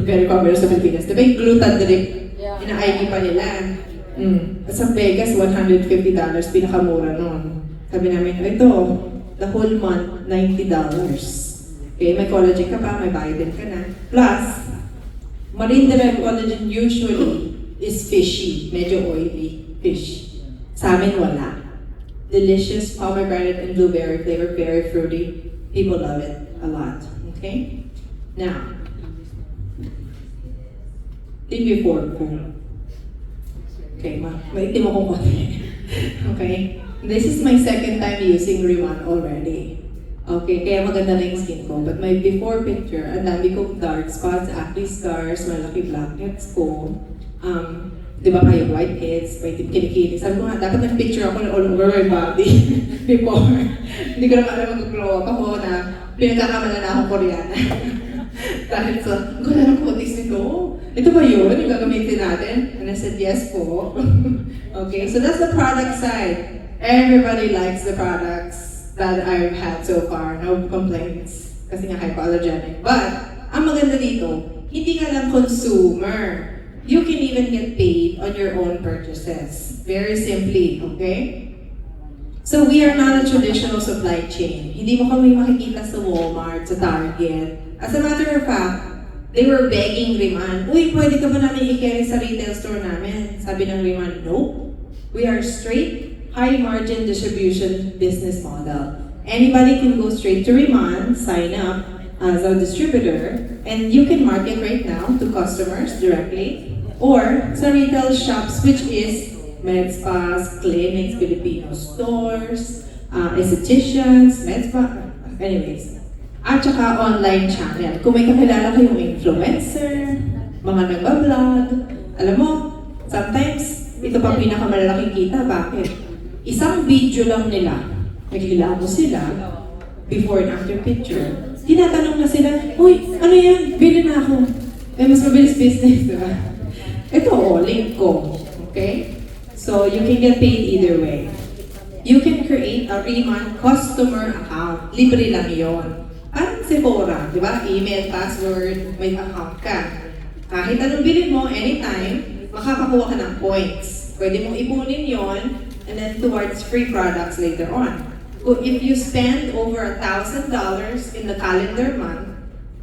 E: Very common sa Pilipinas. Diba yung glutadrip?
A: Yeah.
E: Ina-IV pa nila. At sa Vegas, $150, pinakamura nun. Sabi namin, ito, the whole month, $90. Okay, may collagen ka pa, may biotin ka na. Plus, marine-derived collagen usually is fishy, medyo oily fish. Sa amin, wala. Delicious pomegranate and blueberry flavor, very fruity. People love it a lot. Okay? Now, think before ko. Okay, maitim akong konti. Okay? This is my second time using Rimmon already. Okay, kaya maganda na yung skin ko. But my before picture, ang dami kong dark spots, acne scars, malaki blackheads ko. Di ba kayo, whiteheads, may kinikili. Sabi ko nga, dapat nag-picture ako all over my body before. Hindi ko naman alam mag-glow up ako na pinagkakamala na akong Koreana. Dahil sa, ang ganda ng kutis nito. Ito ba yun? Yung gagamitin natin? And I said, yes po. Okay, so that's the product side. Everybody likes the products that I've had so far. No complaints. Kasi nga hypoallergenic. But, ang maganda dito, hindi ka lang consumer. You can even get paid on your own purchases. Very simply, okay? So we are not a traditional supply chain. Hindi mo kami makikita sa Walmart, sa Target. As a matter of fact, they were begging Rimmon, uy, pwede ka ba namin i-carry sa retail store namin? Sabi ng Rimmon, nope. We are straight, high-margin distribution business model. Anybody can go straight to Rimmon, sign up as a distributor, and you can market right now to customers directly, or sa retail shops, which is med spas, clinics, Filipino stores, estheticians, med spa, anyways. At saka online channel. Kung may kakilala kayong influencer, mga nagbablog, alam mo, sometimes, ito pa pinakamalaking kita. Bakit? Isang video lang nila, naglilabo sila, before and after picture. Tinatanong na sila, uy, ano yan? Bili na ako. Eh, mas mabilis business, di ba? Ito, link ko. Okay? So, you can get paid either way. You can create a Rimmon customer account. Libre lang yun. Parang Sephora, di ba? Email, password, may account ka. Kahit anong bilhin mo, anytime, makakakuha ka ng points. Pwede mong ipunin yon and then towards free products later on. If you spend over $1,000 in the calendar month,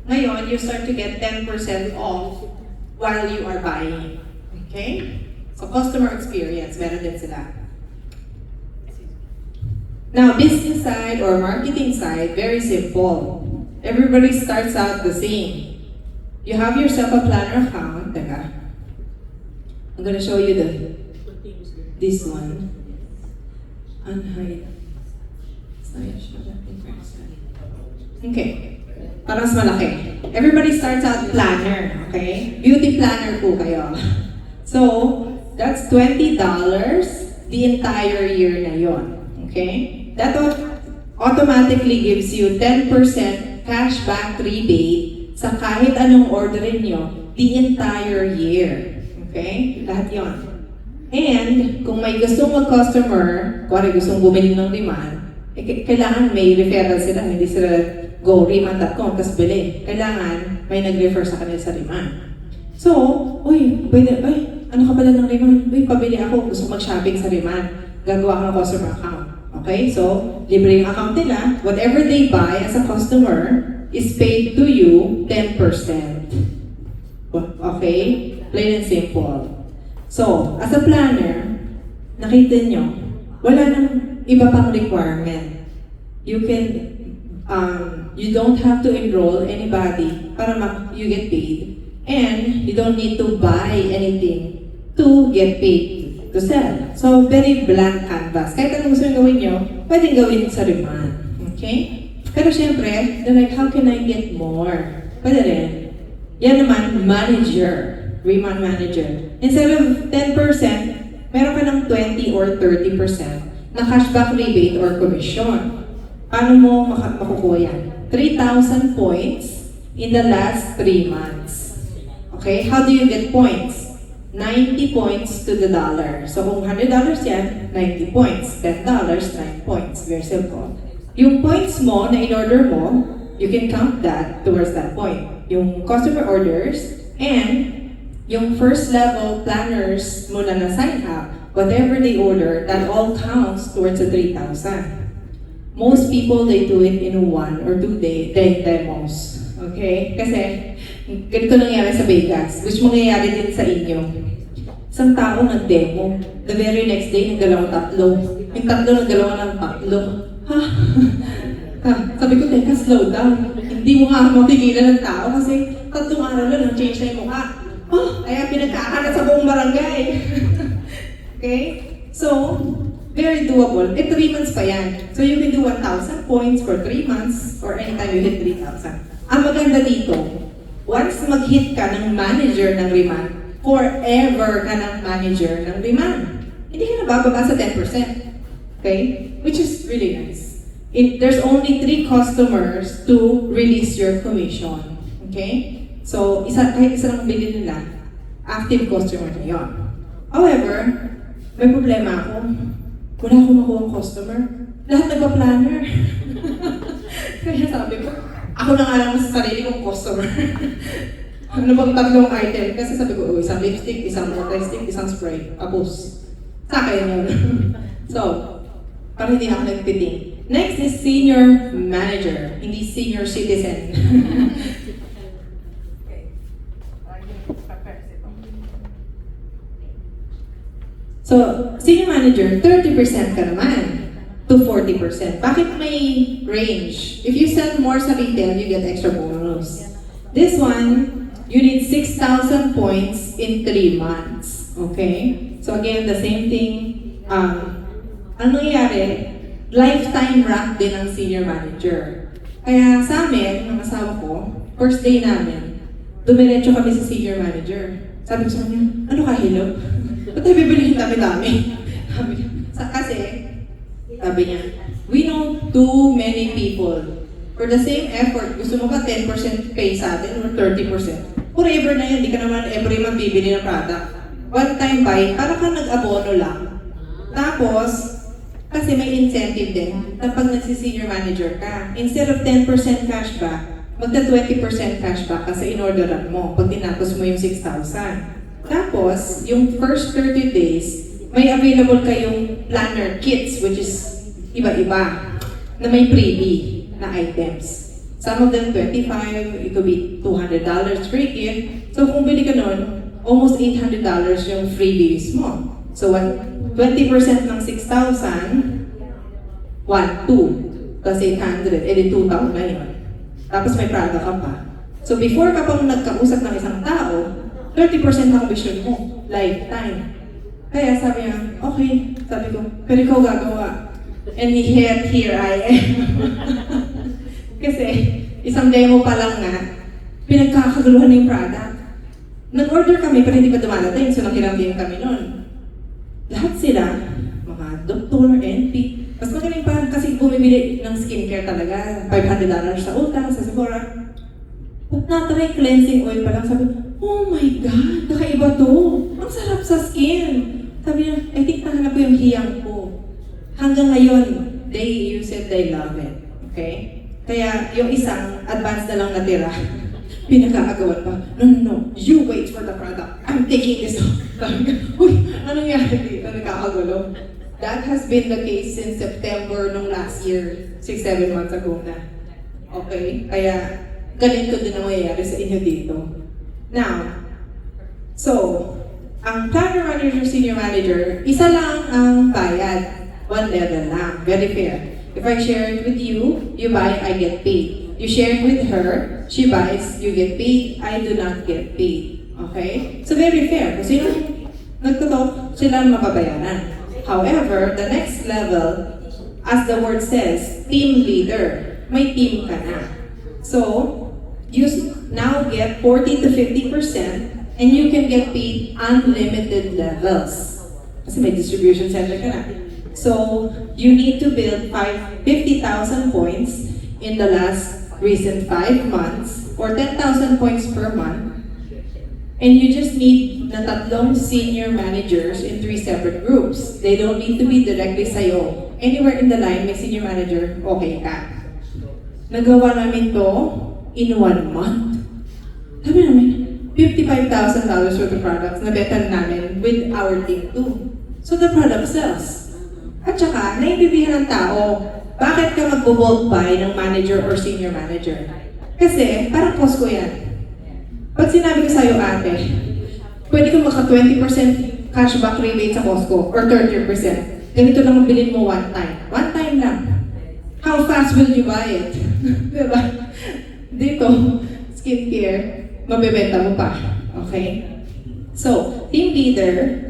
E: ngayon, you start to get 10% off while you are buying. Okay? So, customer experience, meron din sila. Now, business side or marketing side, very simple. Everybody starts out the same. You have yourself a planner account. Teka. I'm gonna show you this one. Unhide. Okay. Para mas malaki. Everybody starts out planner, okay? Beauty planner po kayo. So, that's $20 the entire year na yon. Okay? That automatically gives you 10% cashback rebate sa kahit anong orderin nyo the entire year. Okay? Lahat yon. And, kung may gustong mag-customer, kuwari gustong bumili ng Riman, kailangan may referral sila, hindi sila go riman.com, tapos bili. Kailangan may nag-refer sa kanila sa Riman. So, pwede, ano ka pala ng Riman? Pabili ako, gusto mag-shopping sa Riman. Gagawa ko ng customer account. Okay? So, libre yung account nila. Whatever they buy as a customer is paid to you 10%. Okay? Plain and simple. So, as a planner, nakita nyo, wala nang iba pang requirement. You can, you don't have to enroll anybody para you get paid. And you don't need to buy anything to get paid to sell. So, very blank canvas. Kahit anong gusto nyo gawin nyo, pwedeng gawin sa Riman. Okay? Pero syempre, they're like, how can I get more? Pwede rin. Yan naman, manager. Riman manager. Instead of 10%, meron ka ng 20 or 30% na cashback rebate or commission. Paano mo makukuha yan? 3,000 points in the last 3 months. Okay? How do you get points? 90 points to the dollar. So kung $100 yan, 90 points. $10, 9 points. Very simple. Yung points mo na in-order mo, you can count that towards that point. Yung customer orders and yung first level planners mo na na-sign up, whatever they order, that all counts towards the 3,000. Most people, they do it in 1 or 2 day demos. Okay? Kasi, ganito nangyari sa Vegas. Which mangyayari din sa inyo. Isang tao nag-demo. The very next day, nagdalawang tatlo. Yung tatlo, nagdalawa ng tatlo. Ha? Sabi ko, teka, slow down. Hindi mo nga mapigilan ng tao kasi tatlong araw lang, nag-change na yung mukha. Kaya pinagkakalat sa buong barangay. Okay? So, very doable. 3 months pa yan. So, you can do 1,000 points for 3 months or anytime you hit 3,000. Ang maganda dito, once mag-hit ka ng manager ng Riman, forever ka ng manager ng Riman. Hindi ka nabababa sa 10%. Okay? Which is really nice. There's only 3 customers to release your commission. Okay? So, kahit isa lang bili nila, active customer na yun. However, may problema ako. Wala akong makuha customer. Lahat nagpa-planner. Kaya sabi ko, ako na nga lang sa sarili kong customer. Ano bang tatlong item? Kasi sabi ko, isang lipstick, isang multi-stick, isang spray. Tapos, sa akin yun. So, parang hindi na ako nagtiting. Next is senior manager, hindi senior citizen. So, senior manager, 30% ka naman to 40%. Bakit may range? If you sell more sa retail, you get extra bonus. This one, you need 6,000 points in 3 months. Okay? So again, the same thing. Ang nangyayari, lifetime rank din ang senior manager. Kaya sa amin, ng asawa ko, first day namin, dumiretso kami sa senior manager. Sabi ko sa kanya, ano ka, hello? Ba't tayo bibilihin dami-dami? Kasi, sabi niya, we know too many people. For the same effort, gusto mo ba 10% pay sa atin or 30%? Forever na yan, di ka naman every month bibili ng product. One time buy, para ka nag-abono lang. Tapos, kasi may incentive din na pag nagsi-senior manager ka, instead of 10% cashback, magta 20% cashback kasi in-orderan mo pag tinapos mo yung 6,000. Tapos, yung first 30 days, may available kayong planner kits, which is iba-iba, na may freebie na items. Some of them 25, it could be $200 free gift. So kung bili ka nun, almost $800 yung freebies mo. So 20% ng 6,000, 1, 2, plus 800, edi 2,000 na yun. Tapos may Prada ka pa. So before ka pang nagkausap ng isang tao, 30% na commission mo, lifetime. Kaya sabi niya, okay, sabi ko, pero ikaw gagawa. And yet, here I am. Kasi, isang demo pa lang nga, pinagkakaguluhan ng product. Nag-order kami, pero hindi pa dumadating, so nakiramdam kami nun. Lahat sila, mga doktor, NP, mas magaling pa kasi bumibili ng skincare talaga. $500 sa utang, sa Sephora. Pag natry cleansing oil pa lang, sabi, oh my God, kakaiba to. Ang sarap sa skin. Sabi niya, I think nahanap ko yung hiyang ko. Hanggang ngayon, they use it, they love it. Okay? Kaya yung isang advance na lang natira, pinagkakagawan pa, no, you wait for the product. I'm taking this off. Sabi niya, uy, anong nangyari dito? Nagkakagulo. That has been the case since September nung last year, 6-7 months ago na. Okay? Kaya, ganito din ang mangyayari sa inyo dito. Now, so, ang planner manager, senior manager, isa lang ang bayad. One level lang. Very fair. If I share it with you, you buy, I get paid. You share it with her, she buys, you get paid, I do not get paid. Okay? So very fair. Kung sino nagtutok, sila ang mababayaran. However, the next level, as the word says, team leader. May team ka na. So, you now get 40 to 50% and you can get paid unlimited levels. Kasi may distribution center ka na. So, you need to build 50,000 points in the last recent 5 months or 10,000 points per month. And you just need na 3 senior managers in 3 separate groups. They don't need to be directly sa'yo. Anywhere in the line, may senior manager, okay ka. Nagawa namin to in 1 month. Sabi namin, $55,000 worth of products na betan namin with our team too. So the product sells. At saka, naiintindihan ng tao, bakit ka magbo-bulk buy ng manager or senior manager? Kasi, parang Costco yan. Pag sinabi ko sa'yo, ate, pwede kang maka 20% cashback rebate sa Costco or 30%. Ganito lang ang bilhin mo one time. One time lang. How fast will you buy it? Diba? Dito, skincare, mabebenta mo pa. Okay? So, team leader,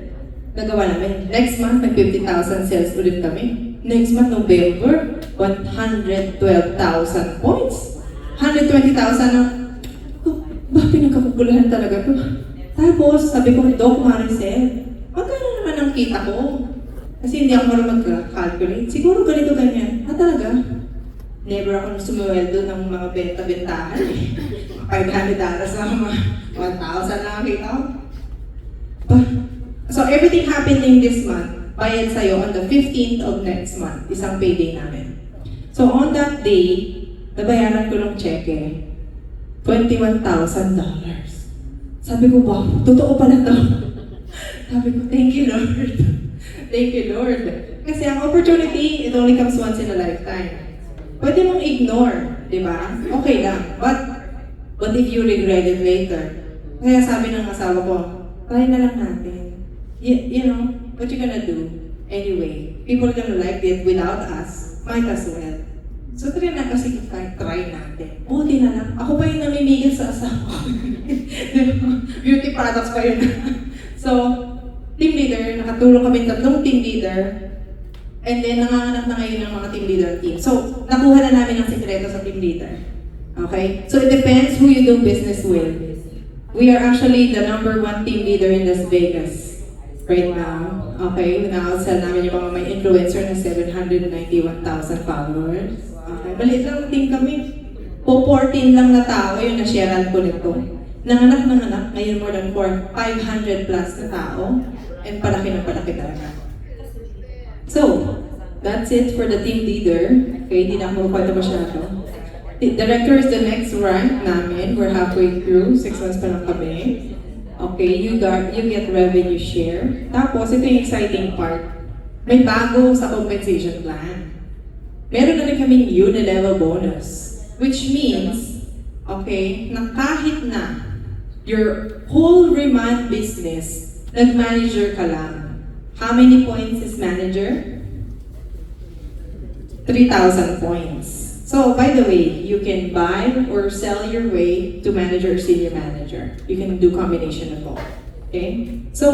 E: nagawa namin. Next month, may 50,000 sales ulit kami. Next month, November, 112,000 points. 120,000 na, ba, pinagkakaguluhan talaga to. Tapos, sabi ko, Doc Maricel, magkano naman ang kita ko? Kasi hindi ako marunong mag-calculate. Siguro ganito ganyan. Talaga? Never ako sumuweldo ng mga benta-bentahan eh. $500 na mga 1,000 na kita ko. So everything happening this month, bayad sa'yo on the 15th of next month, isang payday namin. So on that day, nabayaran ko ng cheque, $21,000. Sabi ko, wow, totoo pala to. Sabi ko, thank you Lord. Thank you Lord. Kasi ang opportunity, it only comes once in a lifetime. Pwede mong ignore, di ba? Okay lang. But if you regret it later, kaya sabi ng asawa ko, try na lang natin. You know, what you gonna do? Anyway, people are gonna like it without us, might as well. So try na kasi try natin. Buti na lang. Ako pa yung namimigil sa asawa ko. Beauty products pa yun. So, team leader, nakatulong kami 3 team leader. And then, nanganganak na ngayon ng mga team leader team. So, nakuha na namin ang sekreto sa team leader. Okay? So, it depends who you do business with. We are actually the #1 team leader in Las Vegas right now. Okay? Na-outsell namin yung mga may influencer na 791,000 followers. Okay? Maliit lang team kami. 14 lang na tao yung na-sharean ko nito. Nanganak, ngayon more than 500 plus na tao. And palaki na palaki talaga. So, that's it for the team leader. Okay, hindi na ako magkwento masyado. Director is the next rank namin. We're halfway through. 6 months pa lang kami. Okay, you get revenue share. Tapos, ito yung exciting part. May bago sa compensation plan. Meron na rin kaming uni-level bonus. Which means, okay, na kahit na your whole Reman business, nag-manager ka lang. How many points is manager? 3,000 points. So, by the way, you can buy or sell your way to manager or senior manager. You can do combination of both. Okay? So,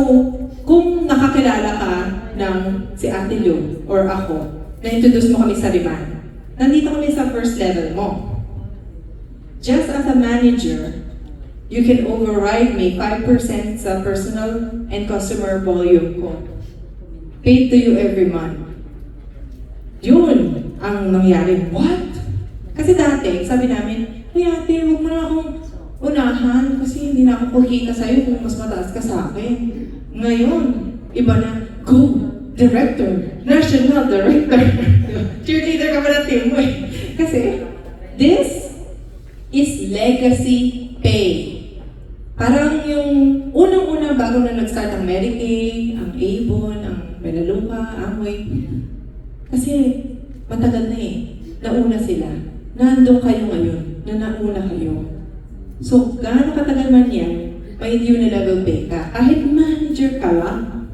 E: kung nakakilala ka ng si Ate Lou or ako, na-introduce mo kami sa Riman, nandito kami sa first level mo. Just as a manager, you can override me 5% sa personal and customer volume ko. Paid to you every month. Yun ang nangyari. What? Kasi dati, sabi namin, "Ay ate, huwag mo na akong unahan kasi hindi na ako kukita sa'yo kung mas mataas ka sa akin." Ngayon, iba na, "Go! Director! National Director!" Cheerleader ka pa ng team mo eh. Kasi, this is legacy pay. Parang yung unang-una bago na nag-start ang Medicaid, ang Avon, ang Melaleuca, Amway. Kasi matagal na eh. Nauna sila. Nandun kayo ngayon. Na nauna kayo. So, gaano katagal man yan, may unilevel pay ka. Kahit manager ka lang.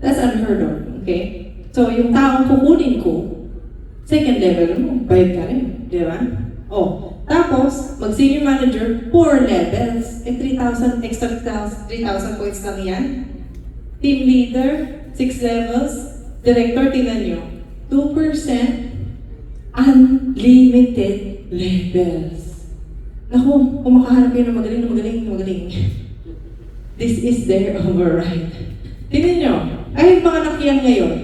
E: That's unheard of. Okay? So, yung taong kukunin ko, second level mo, bayad ka rin. Di ba? Oh, tapos, mag-senior manager, 4 levels. 3,000, extra 3,000 points lang yan. Team leader, 6 levels. Director, tingnan nyo, 2%, unlimited levels. Naku, kung makahanap kayo ng magaling. This is their override. Tingnan nyo, ay mga nakiyan ngayon,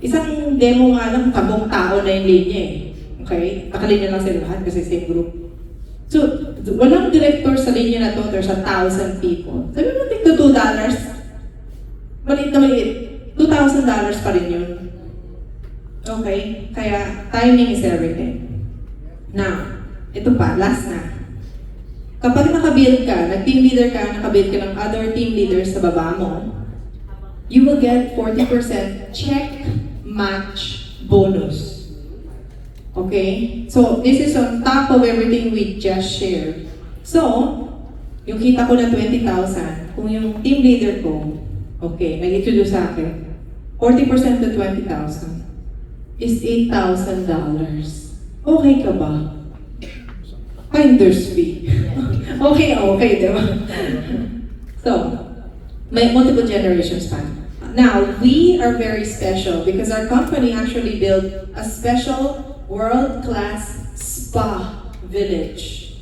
E: isang demo nga lang, tabong tao na yung linya eh. Okay? Nakalinya lang sila lahat kasi same group. So, walang director sa linya na to, there's 1,000 people. Sabi mo, tigto $2. Maliit na maliit. $2,000 pa rin yun. Okay? Kaya, timing is everything. Now, ito pa, last na. Kapag nakabuild ka, nag-team leader ka, nakabuild ka ng other team leaders sa baba mo, you will get 40% check match bonus. Okay? So, this is on top of everything we just shared. So, yung kita ko na 20,000, kung yung team leader ko, okay, nag-introduce sa akin, 40% to 20,000 is $8,000. Okay ka ba? Finder's fee. Okay, di ba? So, may multiple generations pa. Now, we are very special because our company actually built a special world-class spa village.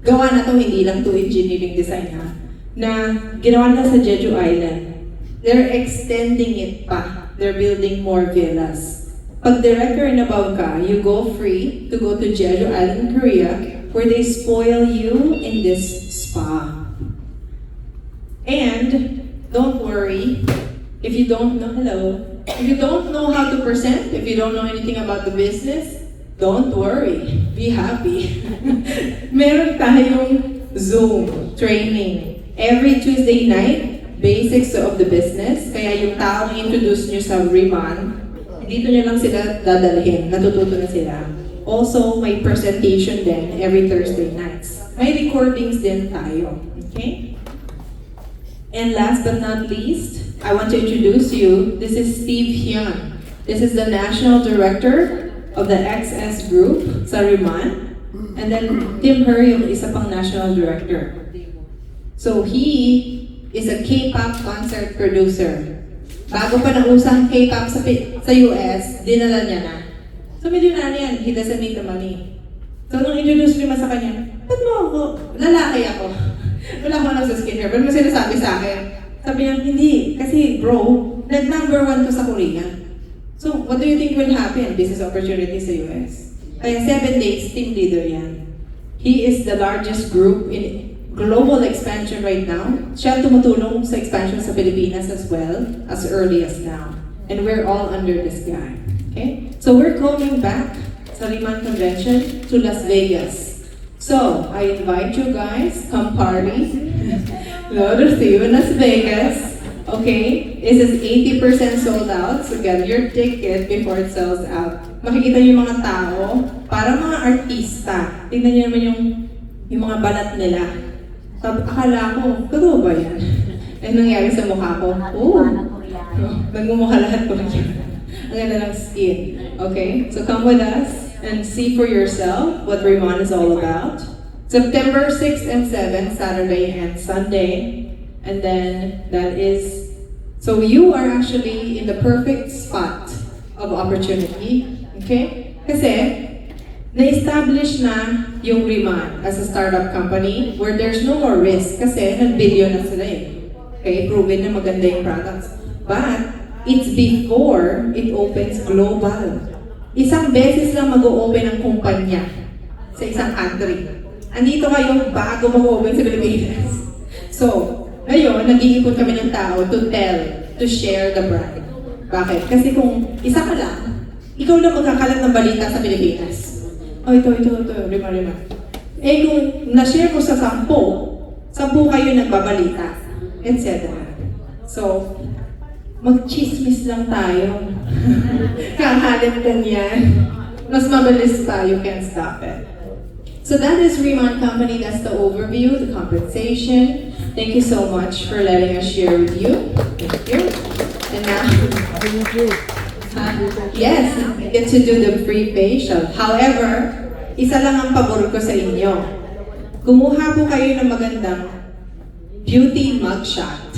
E: Gawa na to, hindi lang to engineering design ha, na ginawa na sa Jeju Island. They're extending it pa. They're building more villas. Pag director and above ka, you go free to go to Jeju Island, Korea, where they spoil you in this spa. And don't worry, if you don't know how to present, if you don't know anything about the business, don't worry, be happy. Meron tayong Zoom training every Tuesday night, basics of the business. Kaya yung taong introduce nyo sa Riman, dito nyo lang sila dadalhin, natututo na sila. Also, may presentation din every Thursday nights. May recordings din tayo. Okay? And last but not least, I want to introduce you, this is Steve Hyun. This is the National Director of the XS Group sa Riman. And then Tim Hur, yung isa pang National Director. So he is a K-pop concert producer. Bago pa nausang K-pop sa US, dinala niya na. So medyo na yan, he doesn't need the money. So nung introduce naman sa kanya, ba't mo ako? Lalaki ako. Wala ko lang sa skincare, pero may sinasabi sa akin. Sabi niya, hindi. Kasi bro, nag-number 1 to sa Korea. So, what do you think will happen? Business opportunities sa US. Kaya 7 days, team leader yan. He is the largest group in global expansion right now. Siya tumutulong sa expansion sa Pilipinas as well, as early as now. And we're all under this guy. Okay? So, we're coming back sa Riman Convention to Las Vegas. So, I invite you guys, come party. Lord, see you in Las Vegas. Okay? This is 80% sold out, so get your ticket before it sells out. Makikita niyo yung mga tao, para mga artista. Tingnan niyo naman yung mga balat nila. Sabi, akala ko, totoo ba yan? Ano nangyari sa mukha ko? Oo. Nagmumukha lahat ko rin. Ang ganda ng skin. Okay? So come with us and see for yourself what Rimon is all about. September 6 and 7, Saturday and Sunday. And then that is, so you are actually in the perfect spot of opportunity. Okay? Kasi, na-establish na yung Rimon as a startup company where there's no more risk kasi nag-video na sila eh. Okay? Proven na maganda yung products. But, it's before it opens global. Isang beses lang mag-o-open ang kumpanya sa isang country. Andito kayo bago mag-open sa Pilipinas. So, ngayon, nag-iipon kami ng tao to tell, to share the brand. Bakit? Kasi kung isa ka lang, ikaw lang magkakalat ng balita sa Pilipinas. Oh, ito, rima. Eh kung na-share ko sa 10 kayo nagbabalita, etc. So, mag-chismis lang tayo. Kakalit din yan. Mas mabilis pa, you can't stop it. So that is Rimon Company, that's the overview, the compensation. Thank you so much for letting us share with you. Thank you. And now, yes, I get to do the free facial. However, isa lang ang pabor ko sa inyo. Kumuha po kayo ng magandang beauty mugshot.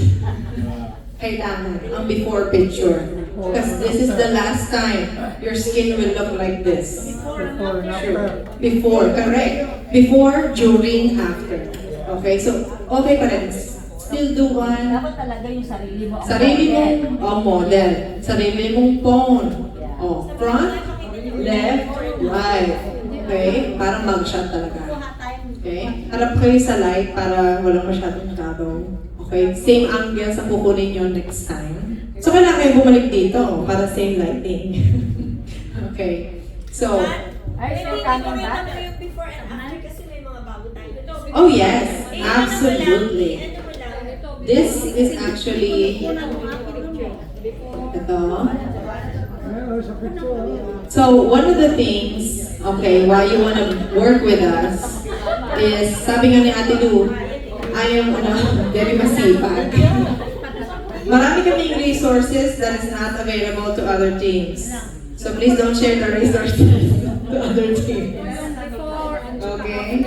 E: Kailangan ang before picture. Because this is the last time your skin will look like this.
D: Before and after.
E: Before, correct. Before, during, after. Okay, so okay pa rin. Still do one.
B: Dapat talaga yung sarili mo. ang
E: Sarili
B: model.
E: mong model. Sarili mong phone. Oh, front, left, right. Okay? Parang mugshot talaga. Okay? Harap kayo sa light para walang masyadong shadow. Okay? Same angle sa kukunin nyo next time. So, kailangan kayo bumalik dito para same lighting. Okay. So,
B: Ay, so canon ba?
C: before and after kasi may mga bago tayo.
E: oh yes, absolutely. This is actually ito.
D: Ayun, sa picture.
E: So one of the things, okay, why you wanna work with us is, sabi nga ni Ate Lu, I am very masipag. Marami kaming resources that is not available to other teams. So please don't share the resources to other teams. Okay?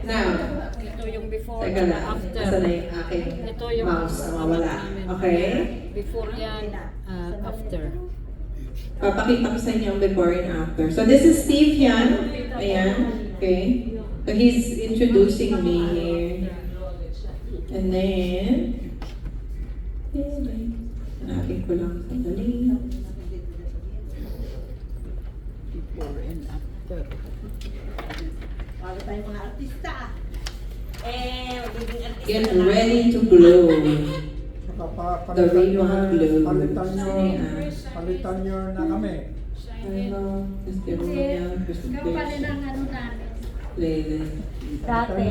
E: Now,
A: Ito yung before
E: teka
A: and
E: lang.
A: after.
E: Nasa na yung aking
A: Ito yung
E: mouse na mawala. Okay?
A: Before yan, after.
E: Papakita ko sa inyo ang before and after. So this is Steve Hyun. Ayan. Okay. So he's introducing me here. And then, hanapin ko lang sandali.
A: Before and after.
B: Bago tayo mga artista. Magiging artista
E: Get
B: na.
E: ready to glow.
D: Saka
E: The Rimon Glow.
D: palitan nyo na kami.
E: Ano? Testimonial, presentation, playlist.
B: Dati,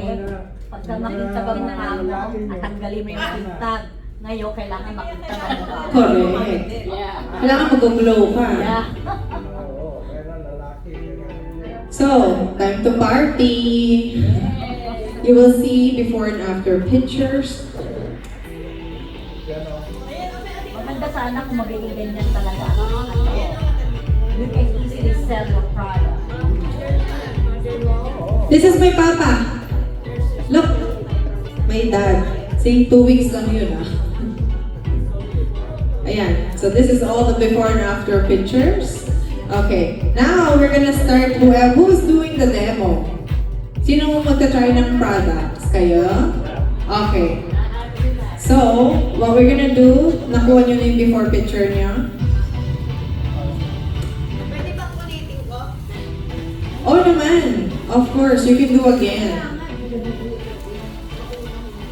B: pagka makita ba mo at tanggalin mo yung tintag, ngayon kailangan makita mo mukha.
E: Correct.
B: Yeah.
E: Kailangan mag-glow ka.
B: Yeah.
D: Oo, kaya lalaki.
E: So, time to party. You will see before and after pictures.
D: Yan o.
B: Maganda sana kung magiging ganyan talaga. You can easily sell your product.
E: This is my papa. Look, my dad. Saying 2 weeks lang yun Ayan. So this is all the before and after pictures. Okay. Now, we're gonna start. Who's doing the demo? Sino mo magta-try ng products? Kayo? Okay. So, what we're gonna do, nakuha nyo na yung before picture niya.
C: Pwede ba ulitin ko?
E: Oh naman! Of course, you can do again.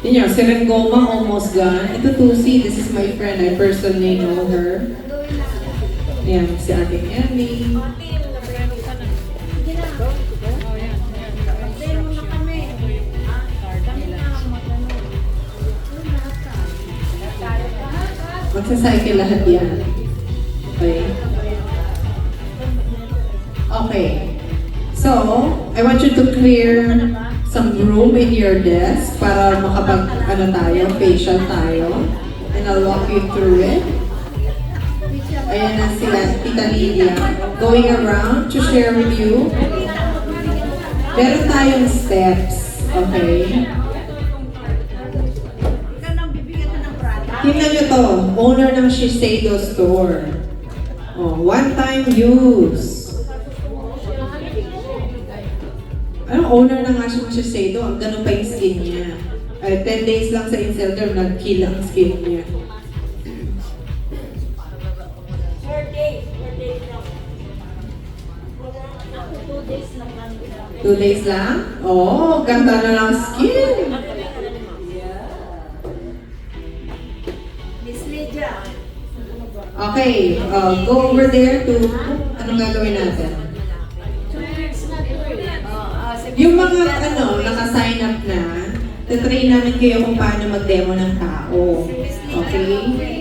E: Yun yun, si Rengoma almost gone. Ito Tusi, this is my friend. I personally know her. Ayan, si Ate Emmy. Magsacycle lahat yan. Okay? Okay. So, I want you to clear some room in your desk para makapag, facial tayo. And I'll walk you through it. Ayan na sila, Tita Lydia. Going around to share with you. Meron tayong steps. Okay? Tingnan nyo to. Owner ng Shiseido store. Oh, one-time use. Ano, owner na nga siya ng Shiseido. Ang ganun pa yung skin niya. 10 days lang sa Incelder, nag-kill ang skin niya. 2 days lang? Oh, ganda na ng skin.
C: Miss Lydia.
E: Okay, go over there to, anong gagawin natin? Yung mga naka-sign up na, tatrain namin kayo kung paano mag-demo ng tao. Okay?